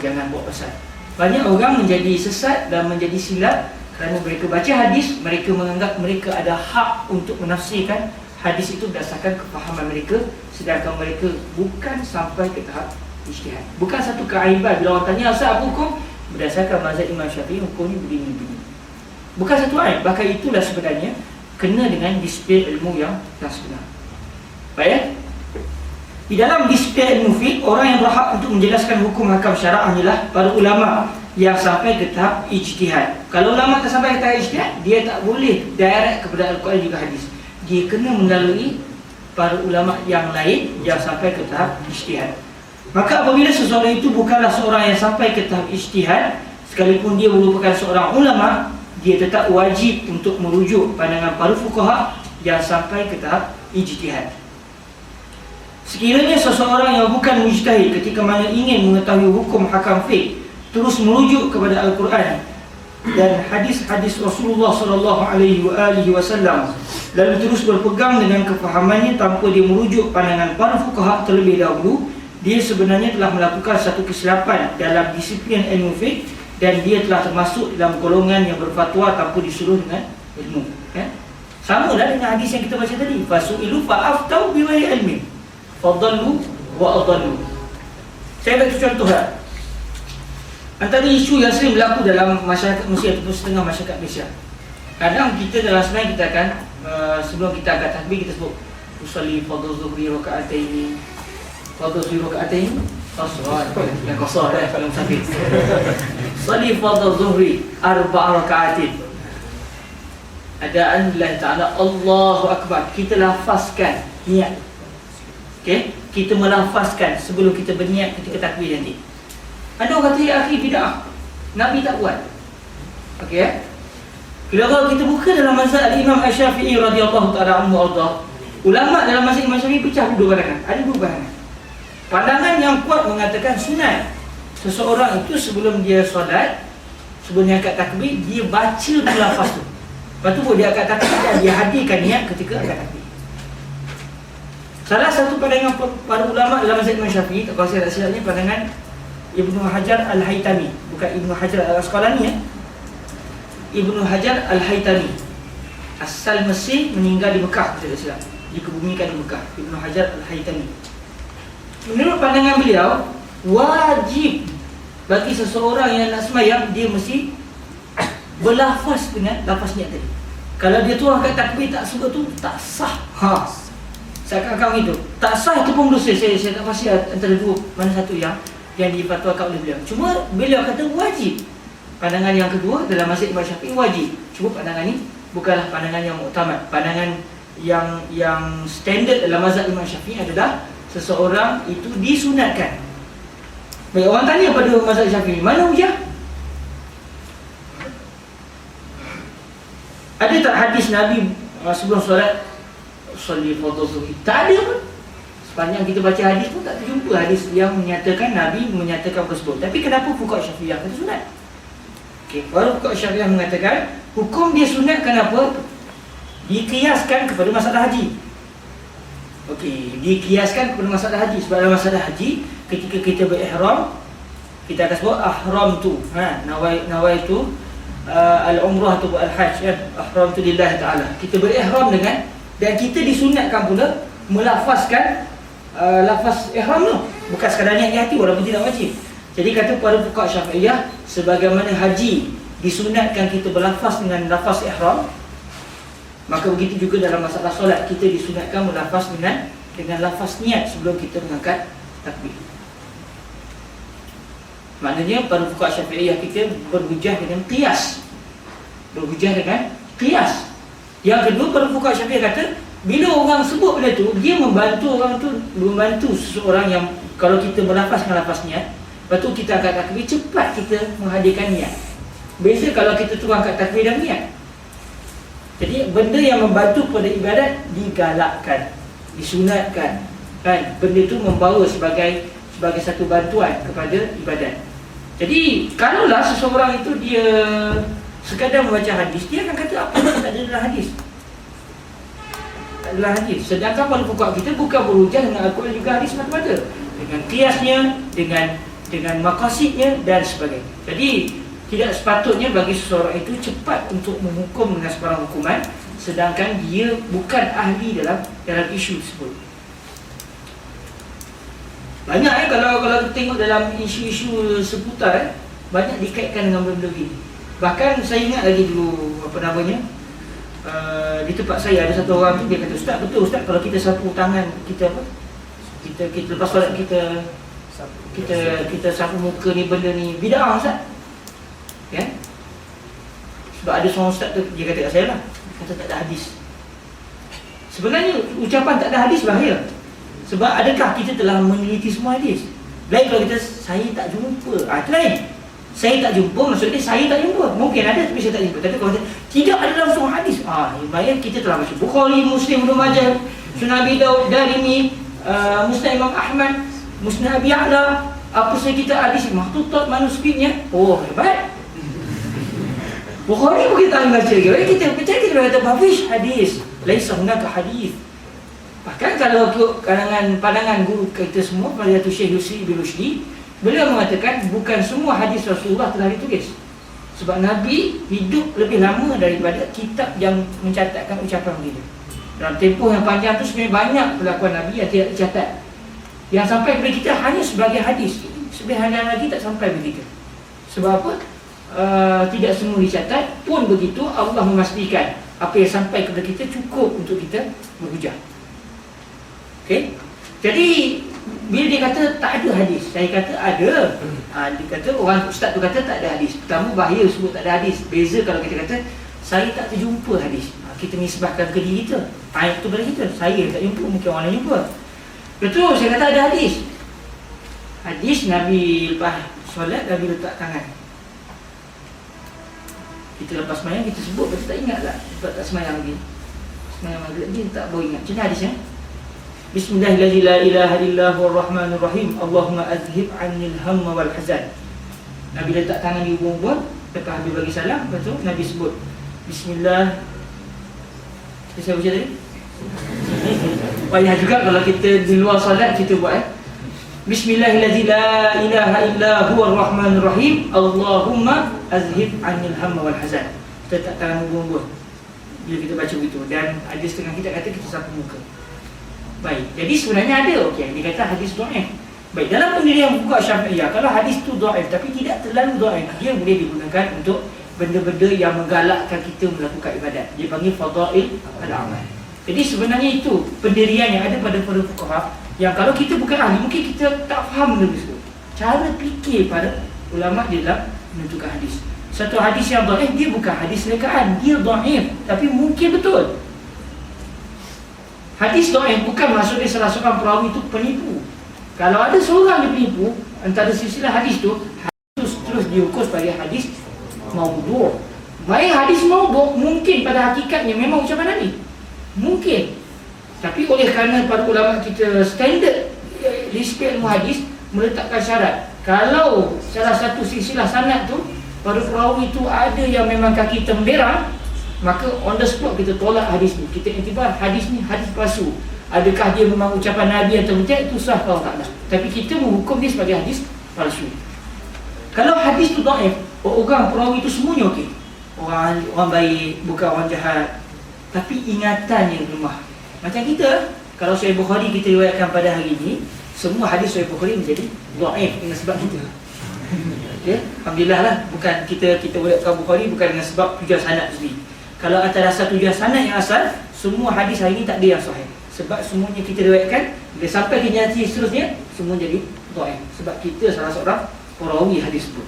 jangan buat pasal. Banyak orang menjadi sesat dan menjadi silap kerana mereka baca hadis, mereka menganggap mereka ada hak untuk menafsirkan hadis itu berdasarkan kefahaman mereka, sedangkan mereka bukan sampai ke tahap ijtihad. Bukan satu keaiban bila orang tanya asal apa hukum, berdasarkan mazhab Imam Syafi'i hukum ni begini. Bukan satu aib, bahkan itulah sebenarnya kena dengan disiplin ilmu yang sebenar. Baik. Di dalam disiplin ilmu fiqh, orang yang berhak untuk menjelaskan hukum hakam syarah hanyalah para ulama yang sampai ke tahap ijtihad. Kalau ulama tak sampai ke tahap ijtihad, dia tak boleh direct kepada Al-Quran juga hadis. Dia kena melalui para ulama yang lain yang sampai ke tahap ijtihad. Maka apabila seseorang itu bukanlah seorang yang sampai ke tahap ijtihad, sekalipun dia merupakan seorang ulama, dia tetap wajib untuk merujuk pandangan para fuqaha yang sampai ke tahap ijtihad. Sekiranya seseorang yang bukan mujtahid ketika mana ingin mengetahui hukum hakam fiqh terus merujuk kepada Al-Quran dan hadis-hadis Rasulullah SAW, lalu terus berpegang dengan kefahamannya tanpa dia merujuk pandangan para fuqaha terlebih dahulu, dia sebenarnya telah melakukan satu kesilapan dalam disiplin ilmu fiqh dan dia telah termasuk dalam golongan yang berfatwa tanpa disuruh dengan ilmu. Sama lah dengan hadis yang kita baca tadi, fasu'ilu fa'aftau biwai ilmi fadallu wa adallu. Saya bagi contoh lah. Antara isu yang sering berlaku dalam masyarakat Malaysia ataupun setengah masyarakat Malaysia, kadang kita dalam semayang kita akan sebelum kita angkat takbir kita sebut usalli fardhu zuhri raka'ataini, fardhu zuhri raka'ataini qasar, yang qasar dah kalau musafir. Usalli fardhu zuhri arba'a raka'atin. Adaan lillahi ta'ala, Allahu Akbar. Kita lafazkan niat. Okey, kita melafazkan sebelum kita berniat ketika takbir nanti. Ada orang kata, ya akhi, bid'ah, Nabi tak buat. Okey, kalau kita buka dalam mazhab Imam Syafi'i radhiyallahu ta'ala anhu arda, ulama dalam mazhab Imam Syafi'i pecah dua pandangan. Ada dua pandangan. Pandangan yang kuat mengatakan sunat seseorang itu sebelum dia solat, sebelum dia angkat takbir, dia baca lafaz tu. Lepas tu dia angkat takbir dan dia hadirkan niat ketika angkat takbir. Salah satu pandangan para ulama dalam mazhab Imam Syafi'i, kalau saya tak silapnya pandangan Ibnu Hajar Al-Haytami, bukan Ibnu Hajar Al-Asqalani ya. Ibnu Hajar Al-Haytami, asal Mesir, meninggal di Mekah, kalau saya tak silap, dikebumikan di Mekah. Ibnu Hajar Al-Haytami, menurut pandangan beliau, wajib bagi seseorang yang nak sembahyang, dia mesti berlafaz dengan lafaz niat tadi. Kalau dia tuangkan takbir tak sebut tu, tak sah. Seakan-akan itu tak sah, itu pun dosa. Saya tak pasti antara dua mana satu yang difatwakan oleh beliau. Cuma beliau kata wajib. Pandangan yang kedua dalam mazhab Imam Syafi'i wajib. Cuma pandangan ni bukanlah pandangan yang muktamad. Pandangan yang standard dalam mazhab Imam Syafi'i adalah seseorang itu disunatkan. Baik, orang tanya pada mazhab Syafi'i, mana hujah? Ada tak hadis Nabi sebelum solat Salli fardhu zuhri? Tak ada pun. Sepanjang kita baca hadis pun tak terjumpa hadis yang menyatakan Nabi menyatakan tersebut. Tapi kenapa fuqaha Syafi'iyah kata sunat? Okey, baru fuqaha Syafi'iyah mengatakan hukum dia sunat kenapa? Dikiaskan kepada masalah haji. Okey, dikiaskan kepada masalah haji. Sebab dalam masalah haji, ketika kita berihram, kita akan sebut ahram tu, nawai tu al-umrah tu al-hajj kan, ihram tu lillahi ta'ala. Kita berihram dengan, dan kita disunatkan pula melafazkan lafaz ihram tu, bukan sekadar niat di hati walaupun tidak wajib. Jadi kata para fuqaha Syafi'iyah, sebagaimana haji disunatkan kita berlafaz dengan lafaz ihram, maka begitu juga dalam masalah solat kita disunatkan melafaz dengan lafaz niat sebelum kita mengangkat takbir. Maknanya para fuqaha Syafi'iyah kita berhujah dengan qiyas. Berhujah dengan qiyas. Yang kedua, para fuqaha Syafi'iyah kata bila orang sebut benda tu, dia membantu seseorang yang kalau kita melafazkan lafaz niat, lepas tu kita angkat takbir, cepat kita menghadirkan niat. Beza kalau kita tu angkat takbir dan niat. Jadi benda yang membantu pada ibadat digalakkan, disunatkan kan. Benda tu membawa sebagai satu bantuan kepada ibadat. Jadi kalaulah seseorang itu dia sekadar membaca hadis, dia akan kata apa yang tak ada dalam hadis. Tak adalah hadis. Sedangkan para fuqaha kita bukan berhujah dengan Al-Quran juga hadis semata-mata, dengan kiasnya, dengan maqasidnya dan sebagainya. Jadi tidak sepatutnya bagi seseorang itu cepat untuk menghukum dengan sebarang hukuman sedangkan dia bukan ahli dalam isu tersebut. Banyak kalau kita tengok dalam isu-isu seputar banyak dikaitkan dengan benda-benda begini. Bahkan saya ingat lagi dulu di tempat saya ada satu orang tu, dia kata, "Ustaz, betul Ustaz, kalau kita sapu tangan kita kita lepas solat kita sapu muka ni, benda ni bidah Ustaz." Ya? Sebab ada seorang ustaz tu, dia kata kat saya lah, kata tak ada hadis. Sebenarnya ucapan tak ada hadis bahaya. Sebab adakah kita telah meneliti semua hadis? Lain kalau kita saya tak jumpa, itu lain. Saya tak jumpa, maksudnya saya tak jumpa. Mungkin ada tapi saya tak jumpa. Tapi kalau tidak ada dalam semua hadis, bayang kita telah baca Bukhari, Muslim, Ibnu Majah, Sunan Abi Daud, Darimi, Musnad Imam Ahmad, Musnad Abi Ya'la, apa saja kita hadis, makhtutat manuskripnya. Oh, hebat. Bukhari pun kita tak baca lagi. Kita percaya, kita kata hafiz hadis, laisa hunaka hadis. Bahkan kalau pandangan guru kita semua, Fadilatul Syekh Yusri bin Rushdi, beliau mengatakan bukan semua hadis Rasulullah telah ditulis. Sebab Nabi hidup lebih lama daripada kitab yang mencatatkan ucapan beliau. Dalam tempoh yang panjang tu sebenarnya banyak perlakuan Nabi yang tidak dicatat, yang sampai kepada kita hanya sebagai hadis. Sebenarnya lagi tak sampai begitu. Sebab apa? Tidak semua dicatat. Pun begitu Allah memastikan apa yang sampai kepada kita cukup untuk kita berhujah. Okey. Jadi bila dia kata tak ada hadis, saya kata ada. Dia kata orang ustaz tu kata tak ada hadis. Pertama bahaya sebut tak ada hadis. Beza kalau kita kata saya tak terjumpa hadis. Kita nisbahkan ke diri kita. Itu pada kita. Saya tak jumpa, mungkin orang lain jumpa. Betul, saya kata ada hadis. Hadis Nabi lepas solat, Nabi letak tangan. Kita lepas semayang, kita sebut, kita tak ingat lah. Sebab tak semayang lagi. Semayang maghrib lagi, tak boleh ingat. Macam mana hadisnya? Bismillahirrahmanirrahim, la ilaha illahu ar-rahmanir rahim, Allahumma azhib anil hamma wal hazan. Nabi letak tangan di hubung-hubung, lepas habis bagi salam, lepas tu Nabi sebut Bismillah. Kita siapa baca tadi? Payah juga kalau kita di luar solat kita buat Bismillahirrahmanirrahim, la ilaha illa huwa ar-rahmanir rahim, Allahumma azhib 'anil hamma wal hazan. Kita tak tahan buang-buang bila kita baca begitu. Dan ada setengah kita kata kita sapu muka. Baik, jadi sebenarnya ada okey, dia kata hadis dhaif. Baik, dalam pendirian buku Syafi'iyah, kalau hadis tu dhaif tapi tidak terlalu dhaif, dia boleh digunakan untuk benda-benda yang menggalakkan kita melakukan ibadat. Dia panggil fadail al-amal. Jadi sebenarnya itu pendirian yang ada pada para fuqaha, yang kalau kita bukan ahli mungkin kita tak faham benda tersebut. Cara fikir pada ulama di dalam menentukan hadis. Satu hadis yang dhaif dia bukan hadis rekaan, dia dhaif tapi mungkin betul. Hadis dhaif bukan maksudnya salah seorang perawi itu penipu. Kalau ada seorang yang penipu antara silsilah hadis tu, hadis terus diukur sebagai hadis maudhu'. Baik, hadis maudhu' mungkin pada hakikatnya memang ucapan Nabi. Mungkin. Tapi oleh kerana para ulama kita standard disiplin ilmu hadis meletakkan syarat, kalau salah satu silsilah sanad tu pada perawi itu ada yang memang kaki temberang, maka on the spot kita tolak hadis ni. Kita iktibar hadis ni hadis palsu. Adakah dia memang ucapan Nabi atau tidak, itu sah kalau tak dah. Tapi kita menghukum dia sebagai hadis palsu. Kalau hadis tu dhaif, orang perawi itu semuanya okey, orang baik, bukan orang jahat, tapi ingatannya lemah. Macam kita, kalau Sahih Bukhari kita riwayatkan pada hari ini, semua hadis Sahih Bukhari menjadi dhaif dengan sebab kita. Okay? Alhamdulillah lah, bukan kita riwayatkan Bukhari bukan dengan sebab tujuan sanad sendiri. Kalau atas dasar tujuan sanad yang asal, semua hadis hari ini tak ada yang sahih. Sebab semuanya kita riwayatkan, bila sampai ke generasi seterusnya, semua jadi dhaif. Sebab kita salah seorang perawi hadis tersebut.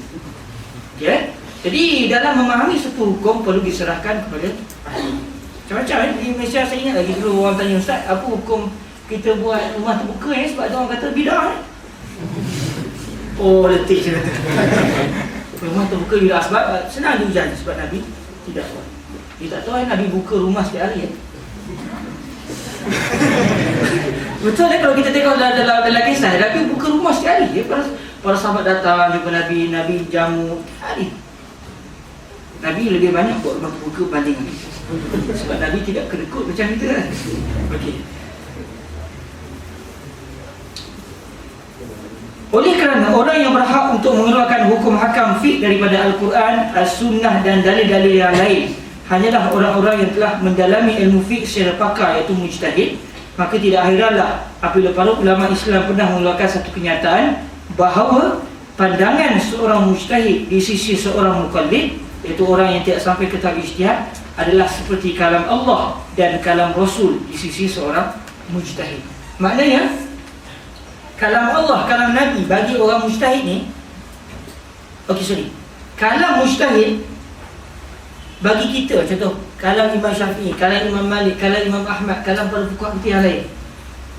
Okay? Jadi dalam memahami satu hukum perlu diserahkan kepada ahli. Macam-macam di Malaysia saya ingat lagi dulu orang tanya, Ustaz, apa hukum kita buat rumah terbuka ni sebab orang kata bidah ni? Oh, letih je kata. Rumah terbuka bidah sebab senang diujan sebab Nabi tidak buat. Dia tak tahu Nabi buka rumah setiap hari. Betul kan kalau kita tengok dalam kisah, Nabi buka rumah setiap hari. Para sahabat datang jumpa Nabi jamu hari. Nabi lebih banyak buat rumah terbuka berbanding Nabi. Sebab Nabi tidak kedekut macam kita kan. Okey. Oleh kerana orang yang berhak untuk mengeluarkan hukum hakam fiqh daripada Al-Quran, As-Sunnah dan dalil-dalil yang lain hanyalah orang-orang yang telah mendalami ilmu fiqh secara pakar, iaitu mujtahid, maka tidak hairanlah apabila para ulama Islam pernah mengeluarkan satu kenyataan bahawa pandangan seorang mujtahid di sisi seorang muqallid, iaitu orang yang tidak sampai ke tahap ijtihad, adalah seperti kalam Allah dan kalam Rasul di sisi seorang mujtahid. Maknanya kalam Allah, kalam Nabi bagi orang mujtahid ni, kalam mujtahid bagi kita, contoh kalam Imam Syafi'i, kalam Imam Malik, kalam Imam Ahmad, kalam para fuqaha yang lain,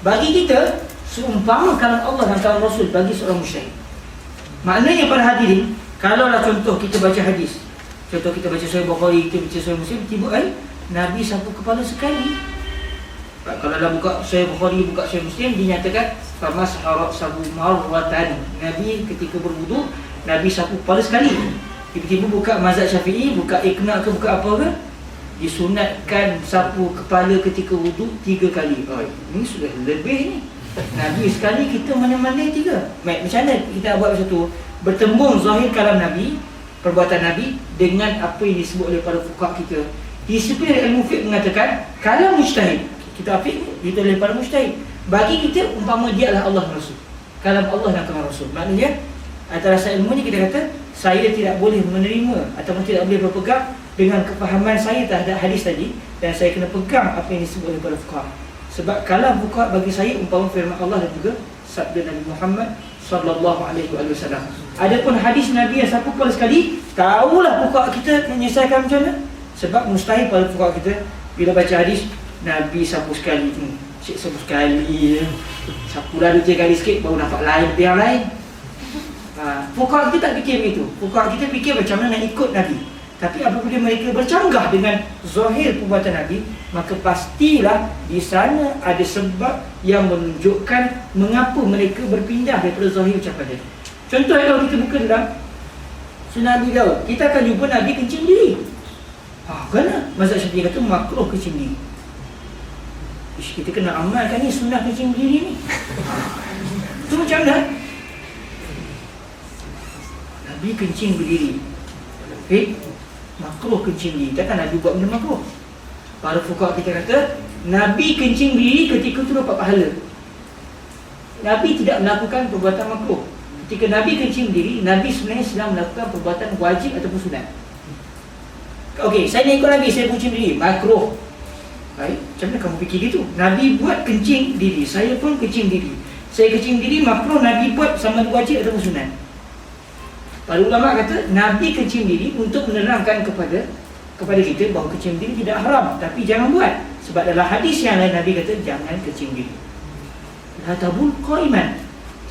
bagi kita seumpama kalam Allah dan kalam Rasul bagi seorang mujtahid. Maknanya para hadirin, kalaulah contoh kita baca hadis, contoh kita baca Sahih Bukhari, kita baca Sahih Muslim, tiba Nabi sapu kepala sekali. Kalau dah buka Sahih Bukhari, buka Sahih Muslim, dinyatakan famasharat sabu marwatan. Nabi ketika berwuduk, Nabi sapu kepala sekali. Tiba-tiba buka mazhab Syafi'i, buka Iqna ke buka apa ke, disunatkan sapu kepala ketika wuduk 3 kali. Oh, ini sudah lebih ni. Nabi sekali, kita mana-mana 3. Baik, macam mana kita buat macam tu? Bertembung zahir kalam Nabi, perbuatan Nabi dengan apa yang disebut oleh para fuqaha kita. Disiplin ilmu fiqh mengatakan kalam mujtahid, kita fiqh itu oleh para mujtahid, bagi kita umpama dia adalah Allah Rasul, kalam Allah dan kalam Rasul. Maknanya atas dasar ilmu ni kita kata saya tidak boleh menerima ataupun tidak boleh berpegang dengan kefahaman saya terhadap hadis tadi, dan saya kena pegang apa yang disebut oleh para fuqaha. Sebab kalam fuqaha bagi saya umpama firman Allah dan juga sabda Nabi Muhammad sallallahu alaihi wasallam. Adapun hadis Nabi yang sapu kepala sekali, tahulah fuqaha kita menyelesaikan macam mana. Sebab mustahil pada fuqaha kita bila baca hadis Nabi sapu sekali, cik sapu sekali, sapu lalu 3 kali sikit baru nampak lain yang lain. Fuqaha kita tak fikir begitu. Fuqaha kita fikir macam mana nak ikut Nabi. Tapi apabila mereka bercanggah dengan zahir perbuatan Nabi, maka pastilah di sana ada sebab yang menunjukkan mengapa mereka berpindah daripada zahir ucapan dia. Contoh kalau kita buka dalam Sunnah Abi Daud, kita akan jumpa Nabi kencing diri. Kerana mazhab Syafi'i kata makruh kencing diri. Kita kena amalkan ni sunnah kencing berdiri ni. Tu macam mana? Nabi kencing berdiri. Makruh kencing berdiri. Takkan Nabi buat benda makruh. Para fuqaha kita kata Nabi kencing berdiri ketika tu dapat pahala. Nabi tidak melakukan perbuatan makruh. Ketika Nabi kencing berdiri, Nabi sebenarnya sedang melakukan perbuatan wajib ataupun sunat. Okey, saya nak ikut Nabi, saya kencing berdiri, makruh. Baik, macam mana kamu fikir gitu? Nabi buat kencing diri, saya pun kencing diri. Saya kencing diri makruh, Nabi buat sama ada wajib ataupun sunat. Para ulama kata Nabi kencing diri untuk menerangkan kepada kita bahawa kencing diri tidak haram, tapi jangan buat. Sebab dalam hadis yang lain Nabi kata jangan kencing diri. La tabul qaiman.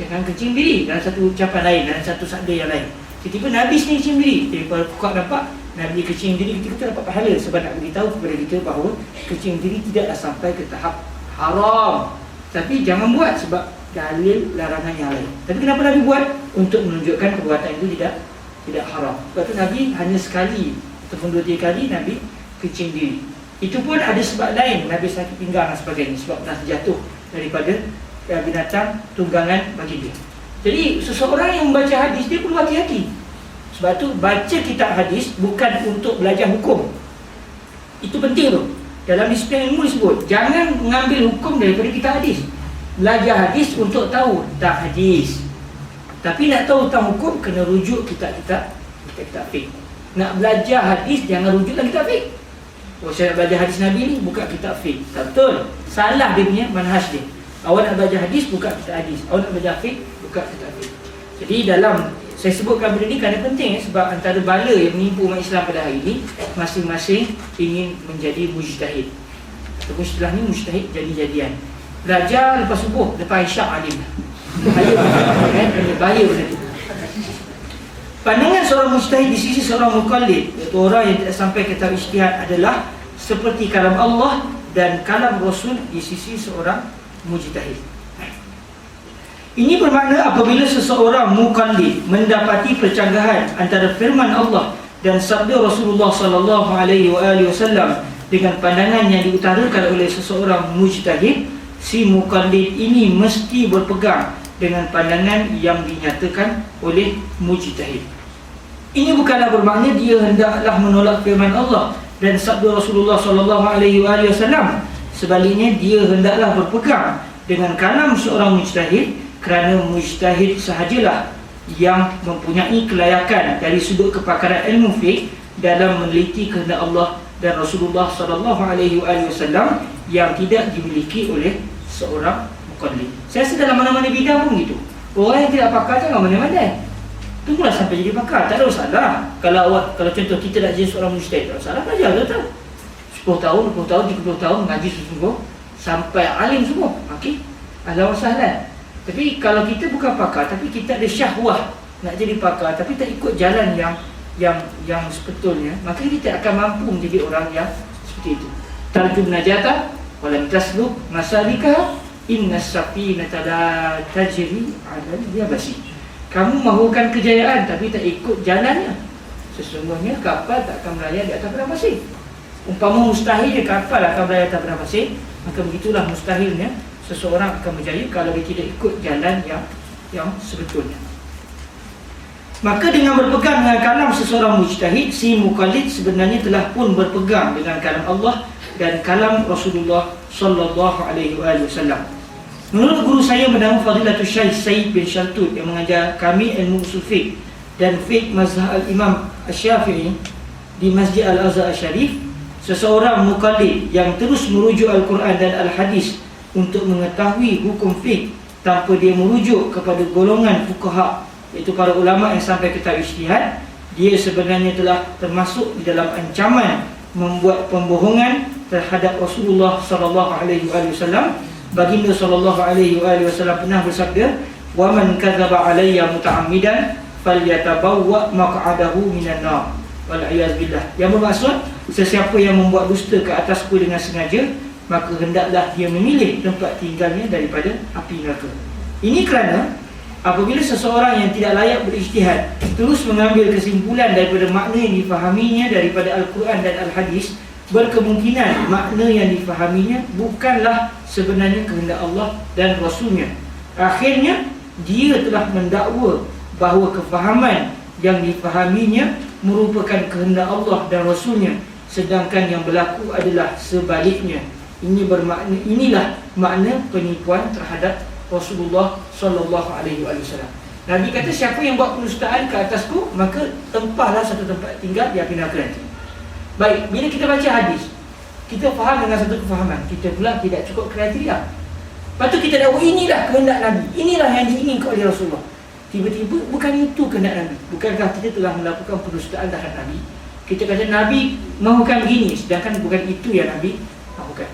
Jangan kencing diri. Dalam satu ucapan lain, dalam satu sabda yang lain. Tiba-tiba Nabi sendiri kencing diri. Jadi para fuqaha nampak Nabi kencing diri ketika itu dapat pahala, sebab nak beritahu kepada kita bahawa kencing diri tidaklah sampai ke tahap haram. Tapi jangan buat sebab dalil larangan yang lain. Tapi kenapa Nabi buat? Untuk menunjukkan perbuatan itu tidak haram. Sebab itu Nabi hanya sekali ataupun 2-3 kali Nabi kencing diri. Itu pun ada sebab lain. Nabi sakit pinggang dan sebagainya, sebab pernah terjatuh daripada binatang tunggangan bagi dia. Jadi seseorang yang membaca hadis dia perlu hati-hati. Sebab tu baca kitab hadis bukan untuk belajar hukum. Itu penting tu. Dalam disiplin ilmu disebut jangan mengambil hukum daripada kitab hadis. Belajar hadis untuk tahu tentang hadis. Tapi nak tahu tentang hukum kena rujuk kitab-kitab fiqh. Nak belajar hadis jangan rujuk dalam kitab fiqh. Oh, saya nak belajar hadis Nabi ni buka kitab fiqh. Tak betul. Salah dia punya manhaj dia. Awak nak belajar hadis buka kitab hadis. Awak nak belajar fiqh buka kitab fiqh. Jadi dalam saya sebutkan benda ni kerana penting sebab antara bala yang menimpa umat Islam pada hari ini, masing-masing ingin menjadi mujtahid. Ataupun istilah ni mujtahid jadi-jadian. Belajar lepas subuh, lepas isyak alim. Bahaya benda tu. Pandangan seorang mujtahid di sisi seorang muqallid, iaitu orang yang tidak sampai ke tahap ijtihad, adalah seperti kalam Allah dan kalam Rasul di sisi seorang mujtahid. Ini bermakna apabila seseorang muqallid mendapati percanggahan antara firman Allah dan sabda Rasulullah sallallahu alaihi wasallam dengan pandangan yang diutarakan oleh seseorang mujtahid, si muqallid ini mesti berpegang dengan pandangan yang dinyatakan oleh mujtahid. Ini bukanlah bermakna dia hendaklah menolak firman Allah dan sabda Rasulullah sallallahu alaihi wasallam. Sebaliknya dia hendaklah berpegang dengan kalam seorang mujtahid, kerana mujtahid sahajalah yang mempunyai kelayakan dari sudut kepakaran ilmu fiqh dalam meneliti kehendak Allah dan Rasulullah sallallahu alaihi wasallam yang tidak dimiliki oleh seorang muqallid. Saya rasa dalam mana-mana bidang pun gitu. Orang yang tidak pakar jangan mana-mana. Tunggulah sampai jadi pakar, tak ada masalah. Kalau contoh kita nak jadi seorang mujtahid, tak masalah, belajar betul. 10 tahun, 20 tahun, 30 tahun mengaji sungguh sampai alim semua. Okey. Ahlan wa sahlan. Tapi kalau kita bukan pakar, tapi kita ada syahwah nak jadi pakar, tapi tak ikut jalan yang sepetulnya, maka kita akan mampu menjadi orang yang seperti itu. Tarjum najata walam tasluk masalika innas safinata la tajri 'ala al-yabasi. Kamu mahukan kejayaan tapi tak ikut jalannya, sesungguhnya kapal tak akan melayang di atas padang pasir. Umpama mustahil kapal akan melayang di atas padang pasir, maka begitulah mustahilnya seseorang akan berjaya kalau dia tidak ikut jalan yang sebetulnya. Maka dengan berpegang dengan kalam seseorang mujtahid, si muqallid sebenarnya telah pun berpegang dengan kalam Allah dan kalam Rasulullah sallallahu alaihi wasallam. Menurut guru saya bernama Fadilatul Syekh Said bin Shaltut yang mengajar kami ilmu usul fiqh dan fiqh mazhab al-Imam Asy-Syafi'i di Masjid Al-Azhar Asy-Syarif, seseorang muqallid yang terus merujuk Al-Quran dan Al-Hadis untuk mengetahui hukum fiqh tanpa dia merujuk kepada golongan fuqaha, iaitu para ulama yang sampai ke tahap ijtihad, dia sebenarnya telah termasuk di dalam ancaman membuat pembohongan terhadap Rasulullah sallallahu alaihi wasallam. Baginda sallallahu alaihi wasallam pernah bersabda, "Wa man kadzaba alayya muta'ammidan falyatabawwa maq'adahu minan nar." Wal iyaz billah. Yang bermaksud sesiapa yang membuat dusta ke atasku dengan sengaja, maka hendaklah dia memilih tempat tinggalnya daripada api neraka. Ini kerana apabila seseorang yang tidak layak berijtihad terus mengambil kesimpulan daripada makna yang difahaminya daripada Al-Quran dan Al-Hadis, berkemungkinan makna yang difahaminya bukanlah sebenarnya kehendak Allah dan Rasulnya. Akhirnya dia telah mendakwa bahawa kefahaman yang difahaminya merupakan kehendak Allah dan Rasulnya, sedangkan yang berlaku adalah sebaliknya. Inilah makna penipuan terhadap Rasulullah sallallahu alaihi wasallam. Nabi kata, siapa yang buat pendustaan ke atasku, maka tempahlah satu tempat tinggal di api neraka nanti. Baik, bila kita baca hadis, kita faham dengan satu kefahaman, kita pula tidak cukup kriteria. Lepas tu kita dakwa inilah kehendak Nabi, inilah yang diinginkan oleh Rasulullah. Tiba-tiba bukan itu kehendak Nabi. Bukankah kita telah melakukan pendustaan terhadap Nabi? Kita kata Nabi mahukan begini, sedangkan bukan itu yang Nabi mahukan.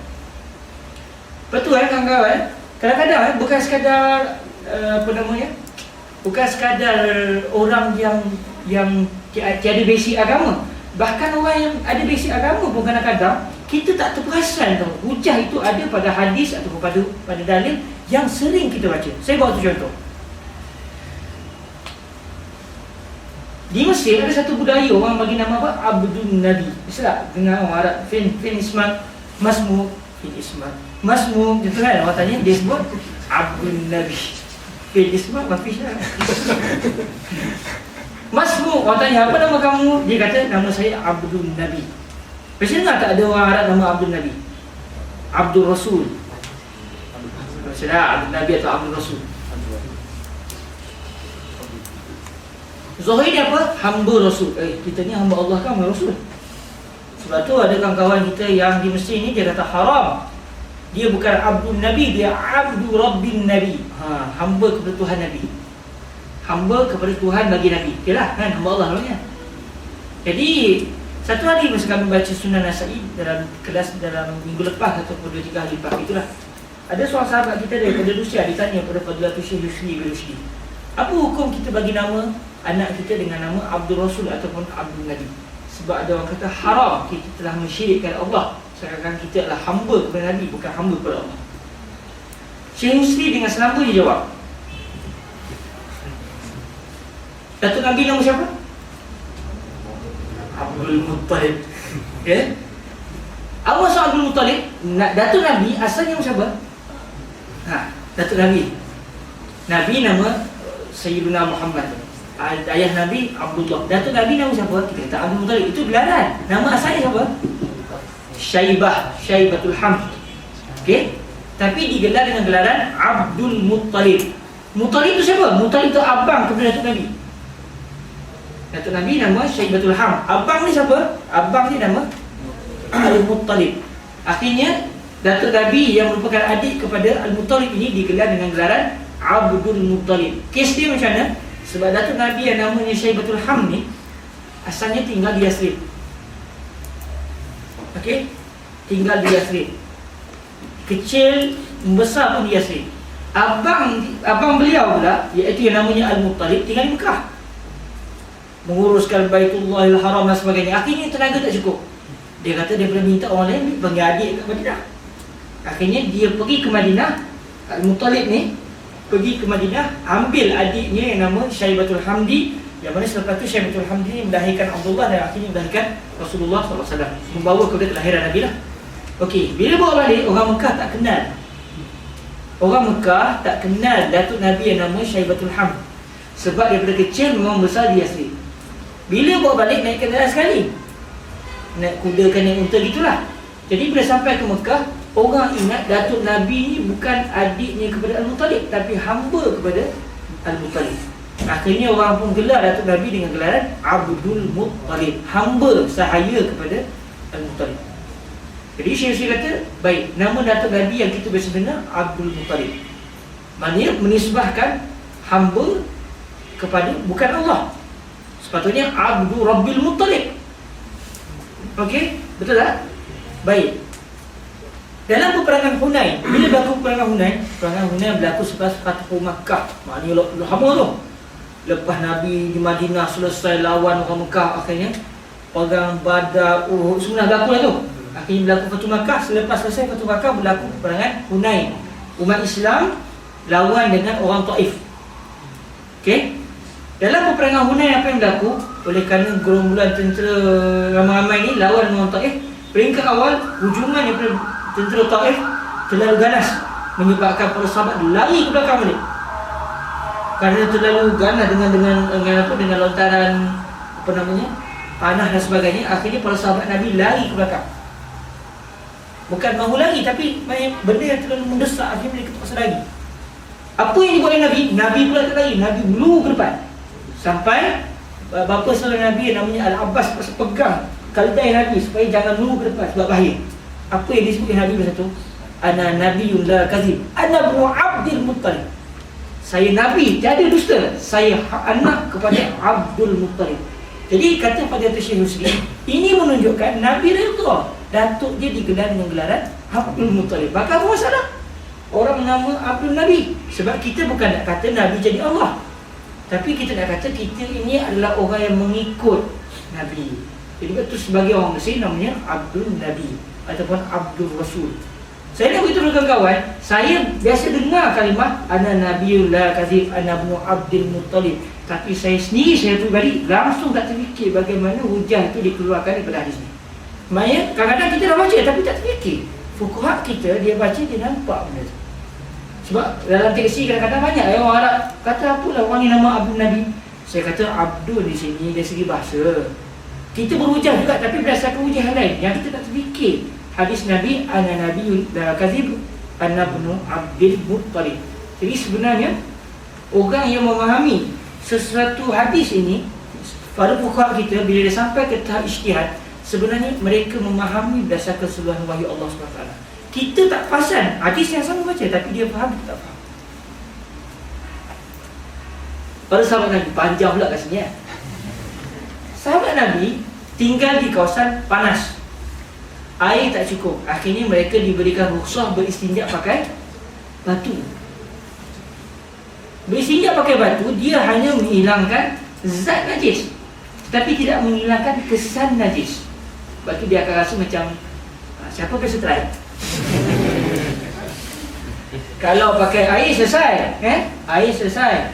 Lepas tu kawan-kawan, kadang-kadang bukan sekadar bukan sekadar orang yang tiada basic agama. Bahkan orang yang ada basic agama pun kadang-kadang kita tak terperasan tau, hujah itu ada pada hadis ataupun pada dalil yang sering kita baca. Saya bawa satu contoh. Di Mesir ada satu budaya, orang bagi nama apa? Abdul Nabi. Biasalah dengar orang Arab, Fin Ismat Masmu, Fin Ismat Masmu, macam tu kan orang tanya, dia sebut Abdul Nabi. Fin Ismat Mafisha. Masmu, orang tanya apa nama kamu? Dia kata nama saya Abdul Nabi. Biasa dengar tak ada orang Arab nama Abdul Nabi? Abdul Rasul. Biasalah Abdul Nabi atau Abdul Rasul. Zahir dia apa? Hamba Rasul. Kita ni hamba Allah kan, hamba Rasul. Sebab tu ada kawan-kawan kita yang di Mesir ni, dia kata haram. Dia bukan Abdul Nabi, dia Abdul Rabbin Nabi. Hamba kepada Tuhan Nabi. Hamba kepada Tuhan bagi Nabi. Okey lah kan, hamba Allah namanya. Jadi satu hari masa kami baca Sunan Nasa'i dalam kelas dalam minggu lepas ataupun 2-3 hari lepas itulah, ada seorang sahabat kita daripada Rusia ditanya kepada Fadilatul Syekh Yusri bin Rushdi, apa hukum kita bagi nama anak kita dengan nama Abdul Rasul ataupun Abdul Nabi? Sebab ada orang kata haram, kita telah mensyirikkan Allah, seakan kita adalah hamba kepada Nabi, bukan hamba kepada Allah. Syekh Yusri dengan selamba dia jawab, Datuk Nabi nama siapa? Abdul Muttalib. Okay? Apa maksud Abdul Muttalib? Datuk Nabi asalnya nama siapa? Datuk Nabi. Nabi nama Sayyiduna Muhammad. Ayah Nabi Abdullah. Datuk Nabi nama siapa? Kita kata Abdul Muttalib. Itu gelaran. Nama asalnya siapa? Syaibatul Hamd. Okey? Tapi digelar dengan gelaran Abdul Muttalib. Muttalib itu siapa? Muttalib itu abang kepada Datuk Nabi. Datuk Nabi nama Syaibatul Hamd. Abang ni siapa? Abang ni nama Al-Muttalib. Akhirnya Datuk Nabi yang merupakan adik kepada Al-Muttalib ini digelar dengan gelaran Abdul Muttalib. Kes dia macam mana? Sebab Datuk Nabi yang namanya Syaibatul Hamd ni asalnya tinggal di Yasrib. Okey? Tinggal di Yasrib. Kecil membesar pun di Yasrib. Abang beliau pula, iaitu yang namanya Al-Muttalib, tinggal di Mekah, menguruskan Baitullahil Haram dan sebagainya. Akhirnya tenaga tak cukup. Dia kata daripada minta orang lain, panggil adik kat Madinah. Akhirnya dia pergi ke Madinah. Al-Muttalib ni pergi ke Madinah, ambil adiknya yang nama Syaibatul Hamdi, yang mana selepas tu Syaibatul Hamdi ni melahirkan Abdullah dan akhirnya melahirkan Rasulullah SAW, membawa kepada kelahiran Nabi lah. Okey, bila bawa balik, orang Mekah tak kenal. Orang Mekah tak kenal Datuk Nabi yang nama Syaibatul Hamd, sebab daripada kecil memang besar di Yasrib. Bila bawa balik, naik kendaraan sekali, naik kuda ke naik unta gitulah. Jadi bila sampai ke Mekah, orang ingat Datuk Nabi ni bukan adiknya kepada Al-Muttalib, tapi hamba kepada Al-Muttalib. Akhirnya orang pun gelar Datuk Nabi dengan gelaran Abdul Muttalib, hamba sahaya kepada Al-Muttalib. Jadi Syekh kata, baik, nama Datuk Nabi yang kita biasa dengar Abdul Muttalib, maknanya menisbahkan hamba kepada bukan Allah. Sepatutnya Abdul Rabbil Muttalib. Okey, betul tak? Baik. Dalam peperangan Hunain, bila berlaku peperangan Hunain berlaku selepas Fathu Makkah. Maknanya lama tu. Lepas Nabi di Madinah selesai lawan orang Mekah, akhirnya perang Badar, Uhud semua berlaku lah tu. Akhirnya berlaku Fathu Makkah. Selepas selesai Fathu Makkah berlaku peperangan Hunain. Umat Islam lawan dengan orang Taif. Okey. Dalam peperangan Hunain apa yang berlaku? Oleh kerana gerombolan tentera ramai-ramai ni lawan dengan orang Taif, Peringkat awal, hujungan daripada tentera Taif terlalu ganas, menyebabkan para sahabat lari ke belakang balik. Kerana terlalu ganas dengan lontaran panah dan sebagainya, akhirnya para sahabat Nabi lari ke belakang. Bukan mahu lari, tapi benda yang terlalu mendesak, akhirnya mereka terpaksa lari. Apa yang dibuat oleh Nabi? Nabi pula tak lari, Nabi melu ke depan. Sampai bapa saudara Nabi yang namanya Al-Abbas pegang kaldai Nabi supaya jangan melu ke depan sebab bahaya. Apa yang disebut Nabi masa tu? Ana nabiyyun la kadzib, ana ibnu Abdul Muttalib. Saya Nabi, tiada dusta. Saya anak kepada Abdul Muttalib. Jadi kata pada Syekh Husni, ini menunjukkan Nabi redha datuk dia digelar dengan gelaran Abdul Muttalib. Maka apa masalah? Orang nama Abdul Nabi. Sebab kita bukan nak kata Nabi jadi Allah, tapi kita nak kata kita ini adalah orang yang mengikut Nabi. Jadi betul sebagai orang Mesir namanya Abdul Nabi ataupun Abdul Rasul. Saya nak beritahu kawan-kawan, saya biasa dengar kalimah ana nabiyyun la kadzib, ana ibnu Abdul Muttalib. Tapi saya sendiri, saya pribadi langsung tak terfikir bagaimana hujah itu dikeluarkan daripada hadis ni. Maknanya kadang-kadang kita dah baca tapi tak terfikir. Fuqaha kita dia baca dia nampak benda tu. Sebab dalam teksi kadang-kadang banyak orang Arab kata apalah orang ni nama Abdul Nabi. Saya kata Abdul di sini dari segi bahasa. Kita berhujah juga tapi berdasarkan hujah lain yang kita tak terfikir. Hadis Nabi ana nabiyyun la kadzib, ana ibnu Abdul Muttalib. Jadi sebenarnya orang yang memahami sesuatu hadis ini, para fuqaha kita bila dia sampai ke tahap ijtihad, sebenarnya mereka memahami berdasarkan seluruh wahyu Allah SWT. Kita tak perasan hadis yang sama baca, tapi dia faham, kita tak faham. Para sahabat Nabi, panjang pula kat sini ya. Sahabat Nabi tinggal di kawasan panas, air tak cukup. Akhirnya mereka diberikan rukhsah beristinja pakai batu. Beristinja pakai batu, dia hanya menghilangkan zat najis, tetapi tidak menghilangkan kesan najis. Sebab tu dia akan rasa macam siapa biasa try? Kalau pakai air selesai, air selesai.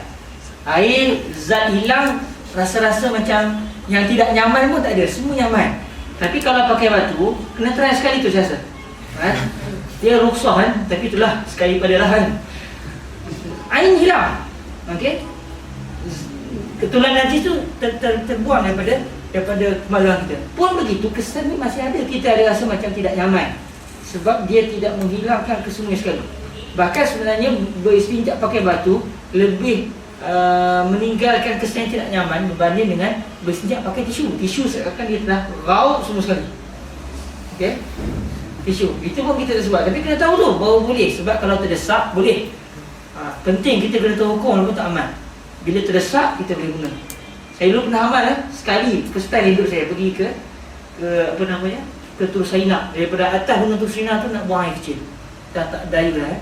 Air zat hilang, rasa-rasa macam yang tidak nyaman pun tak ada, semua nyaman. Tapi kalau pakai batu, kena try sekali tu saya rasa. Dia rukhsah kan, tapi itulah sekali padalah kan. Air hilang. Okey. Ketulan najis tu terbuang daripada kemaluan kita. Pun begitu, kesan ni masih ada. Kita ada rasa macam tidak nyaman sebab dia tidak menghilangkan kesemuanya sekali. Bahkan sebenarnya beristinja pakai batu lebih meninggalkan kesan yang tidak nyaman berbanding dengan beristinja pakai tisu. Tisu seakan dia telah raut semua sekali. Okey. Tisu. Itu pun kita tak sebab. Tapi kena tahu tu bahawa boleh. Sebab kalau terdesak boleh. Penting kita kena tahu hukum walaupun tak aman. Bila terdesak kita boleh guna. Saya dulu pernah amal sekali first time hidup saya pergi ke ke Tur Saina. Daripada atas gunung Tur Saina tu nak buang air kecil. Dah tak daya lah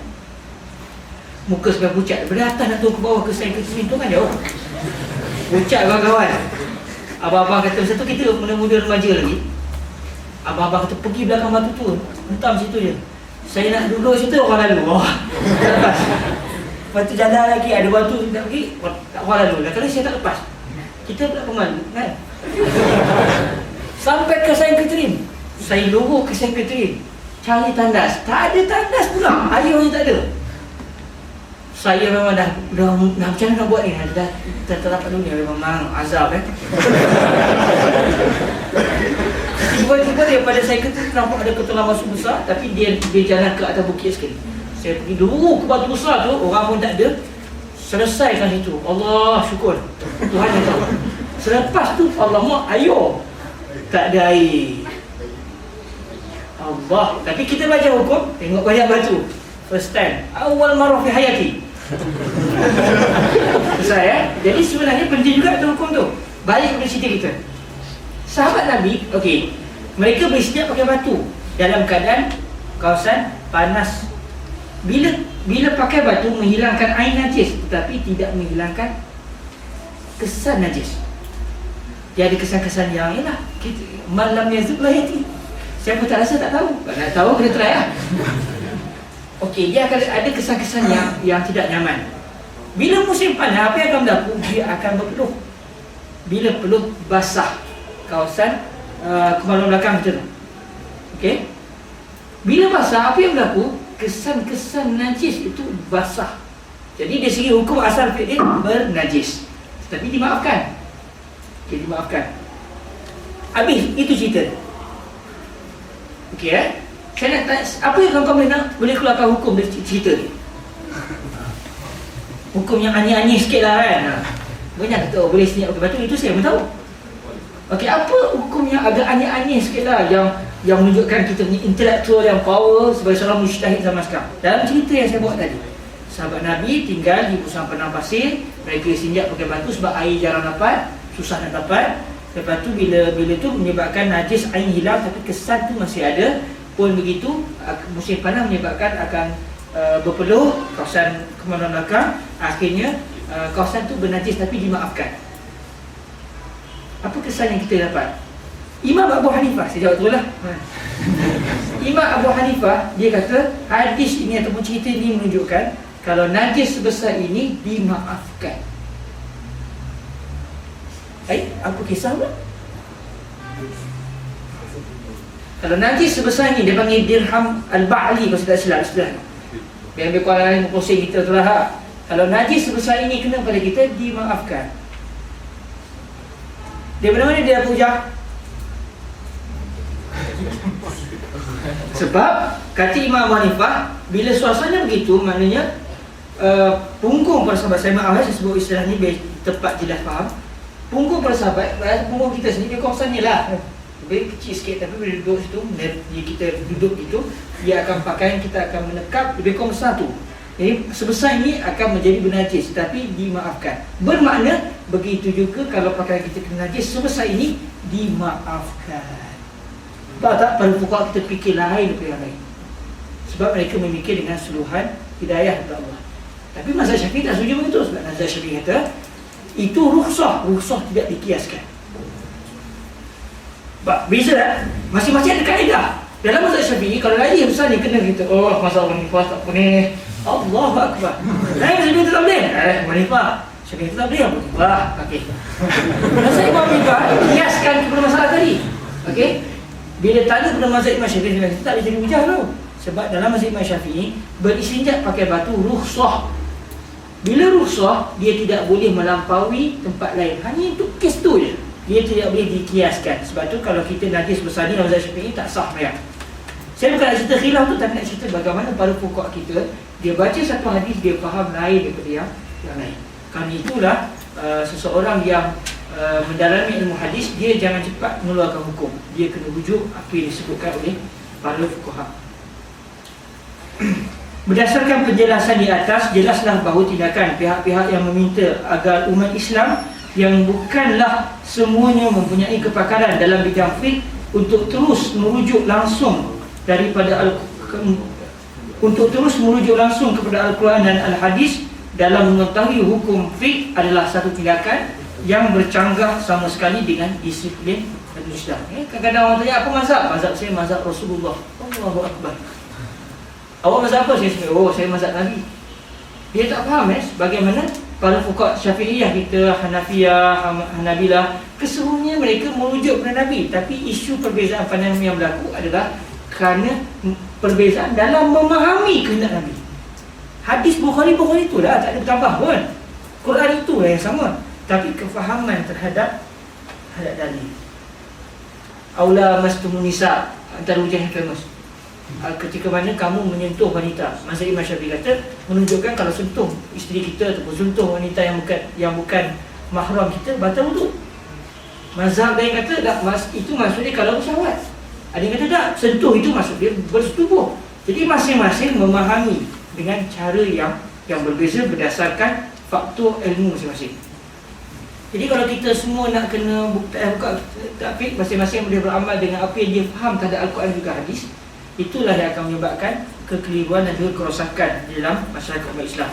muka sampai pucat. Daripada atas nak turun ke bawah ke Sain Kecil tu kan jauh. Pucat kawan-kawan. Abang-abang kata masa tu kita muda-muda remaja lagi. Abang-abang kata pergi belakang batu tu, hentam situ je. Saya nak duduk situ orang lalu. Lepas. Lepas tu jalan lagi ada batu nak pergi, orang lalu. Dan kalau saya tak lepas, kita pula pemalu kan. Sampai ke Sain Kecil. Saya lurus ke Sain Kecil. Cari tandas, tak ada tandas pula. Air orang tak ada. Saya memang dah macam mana nak buat ni? Dah dapat dunia memang azab kan. Tiba-tiba daripada saya kata nampak ada ketulan masuk besar, tapi dia jalan ke atas bukit sekali. Saya pergi dulu ke batu besar tu, orang pun tak ada. Selesaikan situ. Allah syukur. Tuhan yang tahu. Selepas tu Allah ayo. Tak ada air. Allah. Tapi kita baca hukum, tengok banyak batu. First time. Awal marah fi hayati. Saya, jadi sebenarnya penting juga tu hukum tu. Balik kepada cerita kita. Sahabat Nabi, okey, mereka beristinja pakai batu dalam keadaan kawasan panas. Bila pakai batu menghilangkan air najis, tetapi tidak menghilangkan kesan najis. Dia ada kesan-kesan yang ialah malam yazub lahiyati. Siapa tak rasa tak tahu. Nak tahu kena try lah. Okey, dia akan ada kesan-kesan yang tidak nyaman. Bila musim panas, apa yang akan berlaku? Dia akan berpeluh. Bila peluh basah kawasan kemaluan belakang kita tu. Okey. Bila basah, apa yang berlaku? Kesan-kesan najis itu basah. Jadi dari segi hukum asal fiqh dia bernajis, tapi dimaafkan. Okey, dimaafkan. Habis, itu cerita. Okey Saya nak tanya, apa yang kawan-kawan boleh keluarkan hukum dari cerita ni? Hukum yang aneh-aneh sikit lah kan. Banyak kata, boleh senyap. Lepas tu, itu saya pun tahu. Okey, apa hukum yang agak aneh-aneh sikit lah, yang menunjukkan kita punya intelektual yang power sebagai seorang mujtahid zaman sekarang. Dalam cerita yang saya buat tadi, sahabat Nabi tinggal di pusat padang pasir. Mereka sinjak pakai batu sebab air jarang dapat, susah nak dapat. Lepas tu bila tu menyebabkan najis air hilang, tapi kesan tu masih ada. Pun begitu, musim panas menyebabkan akan berpeluh kawasan kemana belakang. Akhirnya kawasan tu bernajis tapi dimaafkan. Apa kesan yang kita dapat? Imam Abu Hanifah, saya jawab tu lah. Imam Abu Hanifah, dia kata hadis ini ataupun cerita ini menunjukkan kalau najis sebesar ini dimaafkan. Apa kisah pula? Kalau najis sebesar ini, dia panggil dirham al-ba'li, kalau saya tak silap istilah. Yang lebih kurang 50 sen kita tu lah. Kalau najis sebesar ini kena pada kita, dimaafkan. Daripada mana dia dapat hujah? Sebab kata Imam Abu Hanifah, bila suasana begitu, maknanya punggung para sahabat, saya maaf saya sebut istilah ni biar tepat jelas faham. Punggung para sahabat, punggung kita sendiri dia kawasan ni lah, lebih kecil sikit, tapi bila duduk situ, kita duduk gitu, dia akan pakaian kita akan menekap lebih kurang besar tu. Jadi sebesar ini akan menjadi bernajis, tapi dimaafkan. Bermakna begitu juga kalau pakaian kita kena najis sebesar ini, dimaafkan. Tahu tak, pada fuqaha kita fikir lain daripada yang lain. Sebab mereka memikir dengan seluruhan hidayah dari Allah. Tapi mazhab Syafi'i tak setuju begitu. Sebab mazhab Syafi'i kata itu rukhsah tidak dikiaskan. Beza tak? Masing-masing ada kaedah. Dalam mazhab Syafi'i, kalau lagi besar ni kena kita, oh mazhab Hanifah tak boleh, Allahu Akbar. Lain Syafi'i tak boleh, Hanifah Syafi'i tak boleh, Hanifah. Okey. Mazhab Imam Hanifah kiaskan kepada masalah tadi. Okey. Bila tanya kepada mazhab Imam Syafi'i, kita tak boleh jadi hujah tu. Sebab dalam mazhab Imam Syafi'i, beristinja pakai batu rukhsah. Bila rukhsah, dia tidak boleh melampaui tempat lain. Hanya untuk kes tu je. Dia tidak boleh dikiaskan. Sebab tu kalau kita najis besar ni dalam mazhab Syafi'i, tak sah mereka. Saya bukan nak cerita khilaf tu, tapi nak cerita bagaimana para fuqaha kita, dia baca satu hadis, dia faham lain daripada yang lain. Kerana itulah seseorang yang mendalami ilmu hadis, dia jangan cepat mengeluarkan hukum. Dia kena rujuk apa yang disebutkan oleh para fuqaha. Berdasarkan penjelasan di atas, jelaslah bahawa tindakan pihak-pihak yang meminta agar umat Islam yang bukanlah semuanya mempunyai kepakaran dalam bidang fiqh untuk terus merujuk langsung kepada Al-Quran dan Al-Hadis dalam mengetahui hukum fiqh adalah satu tindakan yang bercanggah sama sekali dengan disiplin Islam. Kadang-kadang orang tanya, apa mazhab? Mazhab saya mazhab Rasulullah. Allahu Akbar. Awak mazhab apa? Saya mazhab Nabi. Dia tak faham bagaimana para fuqaha Syafi'iyah kita, Hanafiyah, Hanabilah, keseluruhannya mereka merujuk kepada Nabi. Tapi isu perbezaan pandangan yang berlaku adalah kerana perbezaan dalam memahami kehendak Nabi. Hadis Bukhari itulah, tak ada bertambah pun. Quran itulah yang sama. Tapi kefahaman terhadap dalil. Aula mastumun nisa, antara ujian yang famous. Ketika mana kamu menyentuh wanita, mazhab Imam Syafi'i kata menunjukkan kalau sentuh isteri kita ataupun sentuh wanita yang bukan mahram kita, batal wuduk. Mazhab lain kata tak, itu maksudnya kalau bersahwat. Ada yang kata tak, sentuh itu maksud dia bersetubuh. Jadi masing-masing memahami dengan cara yang berbeza berdasarkan faktor ilmu masing-masing. Jadi kalau kita semua nak kena buka fiqh, masing-masing boleh beramal dengan apa yang dia faham terhadap Al-Quran juga hadis. Itulah yang akan menyebabkan kekeliruan dan juga kerosakan dalam masyarakat umat Islam.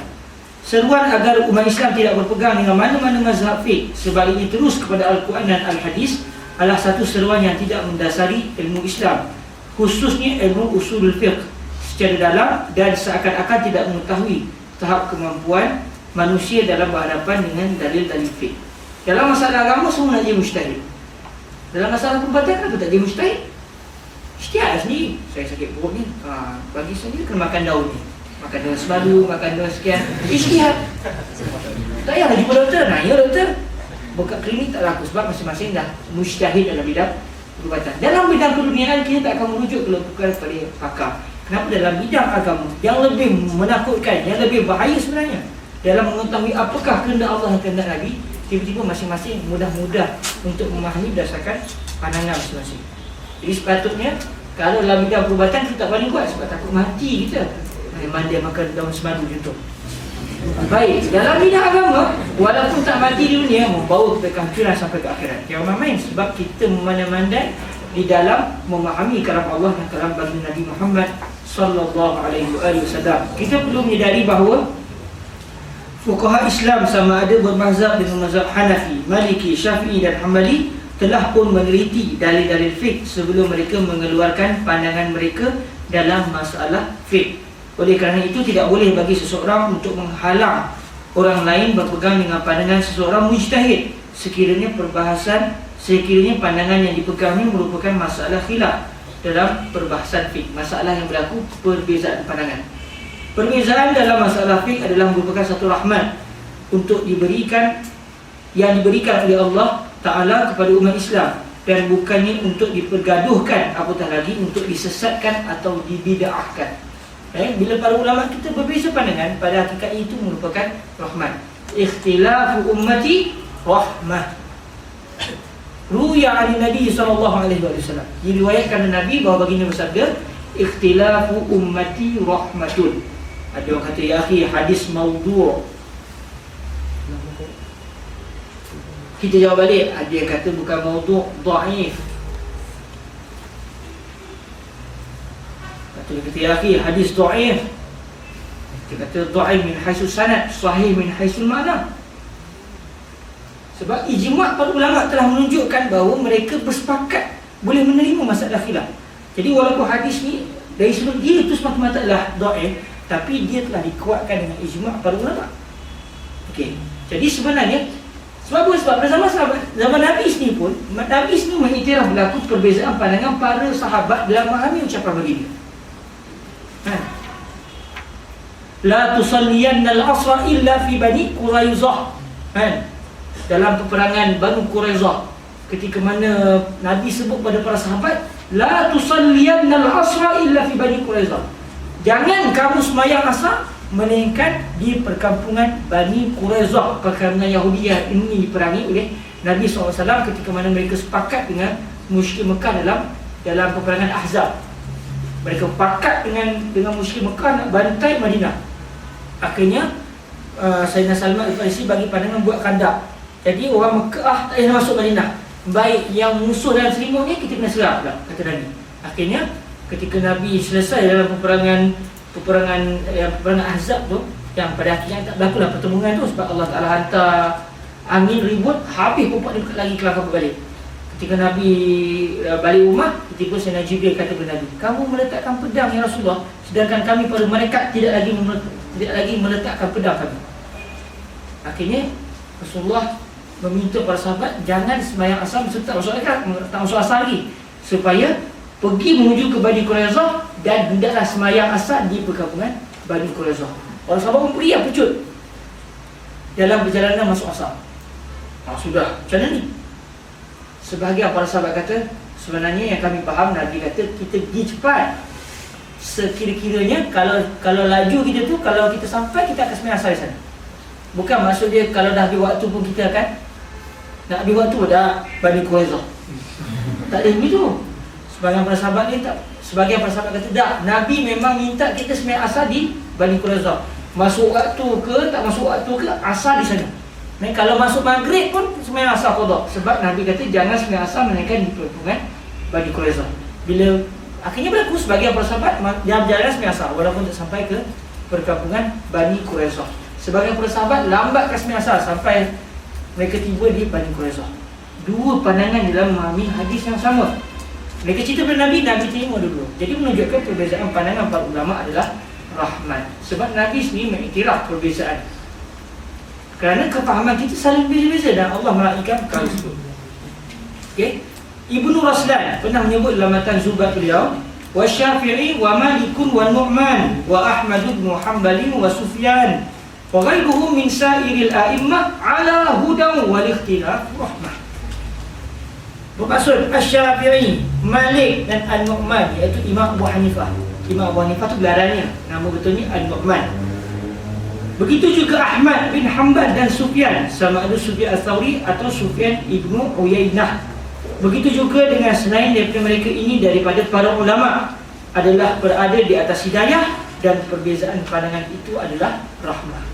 Seruan agar umat Islam tidak berpegang dengan mana-mana mazhab fiqh, sebaliknya terus kepada Al-Quran dan Al-Hadis, adalah satu seruan yang tidak mendasari ilmu Islam, khususnya ilmu usulul fiqh secara dalam, dan seakan-akan tidak mengetahui tahap kemampuan manusia dalam berhadapan dengan dalil-dalil fiqh. Dalam masalah agama semua nak jadi mujtahid. Dalam masalah perubatan kenapa tak jadi mujtahid? Ijtihad sendiri. Saya sakit perut ni, bagi saya ni kena makan daun ni, makan daun semadu, makan daun sekian. Ijtihad. Tak payah lagi doktor. Ya doktor, buka klinik tak laku sebab masing-masing dah mujtahid dalam bidang perubatan. Dalam bidang keduniaan kita tak akan merujuk kepada pakar. Kenapa? Dalam bidang agama yang lebih menakutkan, yang lebih bahaya sebenarnya dalam mengetahui apakah kehendak Allah dan kehendak Nabi, tiba-tiba masing-masing mudah-mudah untuk memahami berdasarkan pandangan masing-masing. Jadi sepatutnya kalau dalam bidang perubatan kita tak paling kuat sebab takut mati kita. Mandi makan daun semadu contoh. Baik, dalam bidang agama walaupun tak mati di dunia, membawa kepada kehancuran sampai ke akhirat. Yang main sebab kita memandai-mandai di dalam memahami kalam Allah dan kalam baginda Nabi Muhammad sallallahu alaihi wasallam. Kita perlu menyadari bahawa fuqaha Islam sama ada bermazhab dengan mazhab Hanafi, Maliki, Syafi'i dan Hanbali telah pun meneliti dalil-dalil fiqh sebelum mereka mengeluarkan pandangan mereka dalam masalah fiqh. Oleh kerana itu tidak boleh bagi seseorang untuk menghalang orang lain berpegang dengan pandangan seseorang mujtahid sekiranya pandangan yang dipegangnya merupakan masalah khilaf dalam perbahasan fiqh, masalah yang berlaku perbezaan pandangan. Perbezaan dalam masalah fiqh adalah merupakan satu rahmat untuk diberikan oleh Allah Ta'ala kepada umat Islam dan bukannya untuk dipergaduhkan, apatah lagi untuk disesatkan atau dibida'ahkan. Bila para ulama kita berbeza pandangan, pada hakikatnya itu merupakan rahmat. Ikhtilafu ummati rahmah. Ruya an Nabi sallallahu alaihi wasallam. Diriwayatkan Nabi bahawa baginda bersabda, ikhtilafu ummati rahmatun. Ada orang kata, ya akhi, hadis maudhu'. Kita jawab balik, ada yang kata bukan maudhu', dhaif. Dia kata, ya akhi, hadis dhaif. Dia kata dhaif min haisul sanad, sahih min haisul ma'na. Sebab ijma' para ulama telah menunjukkan bahawa mereka bersepakat boleh menerima masalah khilaf. Jadi walaupun hadis ni dari sudut dia itu semata-mata adalah dhaif, tapi dia telah dikuatkan dengan ijma' para ulama. Okey. Jadi sebenarnya sebab pada zaman Nabi sendiri pun, Nabi sendiri mengiktiraf berlaku perbezaan pandangan para sahabat dalam memahami ucapan baginda. La tusalliyanna al-asra illa fi Bani Quraizah. Dalam peperangan Banu Quraizah, ketika mana Nabi sebut pada para sahabat, la tusalliyanna al-asra illa fi Bani Quraizah. Jangan kamu sembahyang asar melainkan di perkampungan Bani Quraizah, perkampungan Yahudi yang ini diperangi oleh Nabi SAW ketika mana mereka sepakat dengan musyrik Mekah dalam peperangan Ahzab. Mereka sepakat dengan musyrik Mekah nak bantai Madinah. Akhirnya Sayyidina Salman Al-Farisi bagi pandangan buat kandak. Jadi orang Mekah tak payah masuk Madinah. Baik yang musuh dalam selimutnya kita kena serang pula, kata Nabi. Akhirnya ketika Nabi selesai dalam peperangan Ahzab tu, yang pada akhirnya tak berlakulah pertemuan tu sebab Allah Ta'ala hantar angin ribut, habis pupuk dia lagi kelakar balik. Ketika Nabi balik rumah, tiba-tiba Sayyidina Jibril kata kepada Nabi, kamu meletakkan pedang ya Rasulullah, sedangkan kami para malaikat tidak lagi meletakkan pedang kami. Akhirnya Rasulullah meminta para sahabat jangan sembahyang asar tak masuk asar lagi, supaya pergi menuju ke Bani Quraizah dan hendaklah sembahyang asar di perkampungan Bani Quraizah. Orang sahabat pun pergi pecut dalam perjalanan masuk asar. Sudah, macam mana ni? Sebahagian para sahabat kata, sebenarnya yang kami faham, Nabi kata kita pergi cepat. Sekira-kiranya kalau laju kita tu, kalau kita sampai, kita akan sembahyang asar di sana. Bukan maksud dia kalau dah habis waktu pun kita akan nak habis waktu dah Bani Quraizah. Tak ada begitu. Sebahagian para sahabat kata tak, Nabi memang minta kita sembahyang asar di Bani Quraizah. Masuk waktu ke tak masuk waktu ke, asar di sana. Dan kalau masuk maghrib pun sembahyang asar qada. Sebab Nabi kata jangan sembahyang asar melainkan di perkampungan Bani Quraizah. Bila akhirnya berlaku sebahagian para sahabat dia berjalan sembahyang asar walaupun tak sampai ke perkampungan Bani Quraizah. Sebahagian para sahabat lambatkan sembahyang asar sampai mereka tiba di Bani Quraizah. Dua pandangan dalam memahami hadis yang sama. Mereka cerita kepada Nabi terima dulu. Jadi menunjukkan perbezaan pandangan para ulama adalah rahmat. Sebab Nabi sendiri mengiktiraf perbezaan. Kerana kefahaman kita saling berbeza dan Allah meraihkan perkara tersebut. Okey. Ibnu Raslan pernah menyebut dalam matan Zubat beliau, wa Syafi'i wa Malikun wa Nu'man wa Ahmad bin Hanbal wa Sufyan wa ghairuhum min sa'iril a'immah ala hudan wal ikhtilaf rahmah. Bermaksud Asy-Syafi'i, Malik dan An-Nu'man, iaitu Imam Abu Hanifah. Imam Abu Hanifah tu gelarannya, nama betulnya An-Nu'man. Begitu juga Ahmad bin Hanbal dan Sufyan, sama ada Sufyan Ats-Tsauri atau Sufyan Ibnu Uyainah. Begitu juga dengan selain daripada mereka ini daripada para ulama adalah berada di atas hidayah, dan perbezaan pandangan itu adalah rahmah.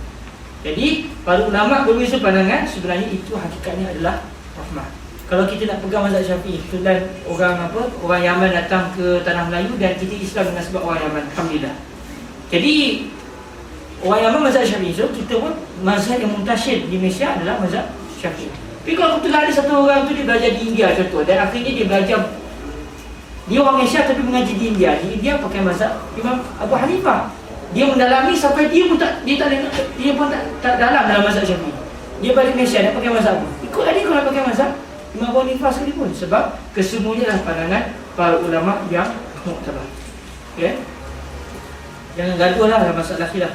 Jadi para ulama berbeza pandangan, sebenarnya itu hakikatnya adalah rahmah. Kalau kita nak pegang mazhab Syafi'i, kebetulan orang Yaman datang ke tanah Melayu dan kita Islam dengan sebab orang Yaman, alhamdulillah. Jadi orang Yaman mazhab Syafi'i, so kita pun mazhab yang muntasyir di Malaysia adalah mazhab Syafi'i. Tapi kalau kebetulan ada satu orang tu dia belajar di India contoh, dan akhirnya dia belajar, dia orang Malaysia tapi mengaji di India. Di India pakai mazhab Imam Abu Hanifah. Dia mendalami sampai dia pun tak dalam mazhab Syafi'i. Dia balik Malaysia nak pakai mazhab apa? Ikutlah dia kalau pakai mazhab Imam Abu Hanifah sekalipun, sebab kesemuanya adalah pandangan para ulama yang muktabar. Okay? Jangan gaduhlah dalam masalah khilaf.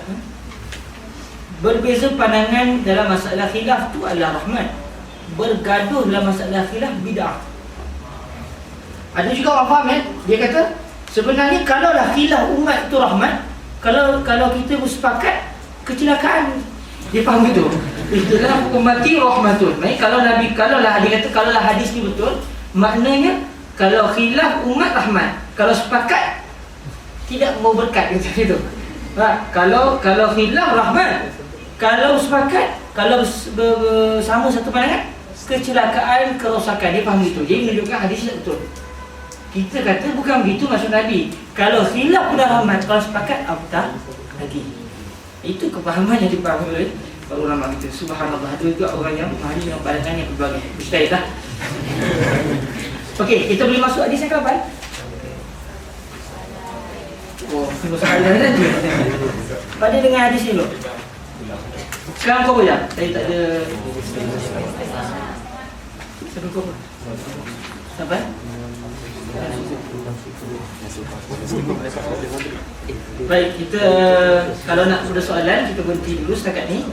Berbeza pandangan dalam masalah khilaf tu adalah rahmat. Bergaduh dalam masalah khilaf bid'ah. Ada juga orang faham dia kata sebenarnya kalaulah khilaf umat itu rahmat, kalau kita bersepakat kecelakaan. Dia faham itu. Itulah ummati rahmatun. Maksudnya kalaulah dia kata kalaulah hadis ni betul, maknanya kalau khilaf umat rahmat, kalau sepakat tidak mau berkat macam itu. Kalau khilaf rahmat, kalau sepakat, kalau bersama satu pandangan, kecelakaan, kerosakan. Dia faham itu. Jadi menunjukkan hadis tidak betul. Kita kata bukan begitu maksud Nabi. Kalau khilaf sudah rahmat, kalau sepakat apatah lagi. Itu kefahaman yang dipahami oleh para ulama kita. Subhanallah. Ada juga orang yang memahami dengan pandangan yang berbagai. Mustahillah. Okey, kita boleh masuk hadis yang kapan? Oh, soalan saja. Pada dengan hadis ni dulu. Sekarang kau boleh tak? Saya tak ada. Siapa kau? Siapa? Baik, kita kalau nak ada soalan, kita berhenti dulu setakat ni.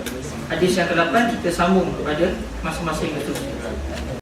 Hadis yang ke-8 kita sambung kepada masing-masing itu.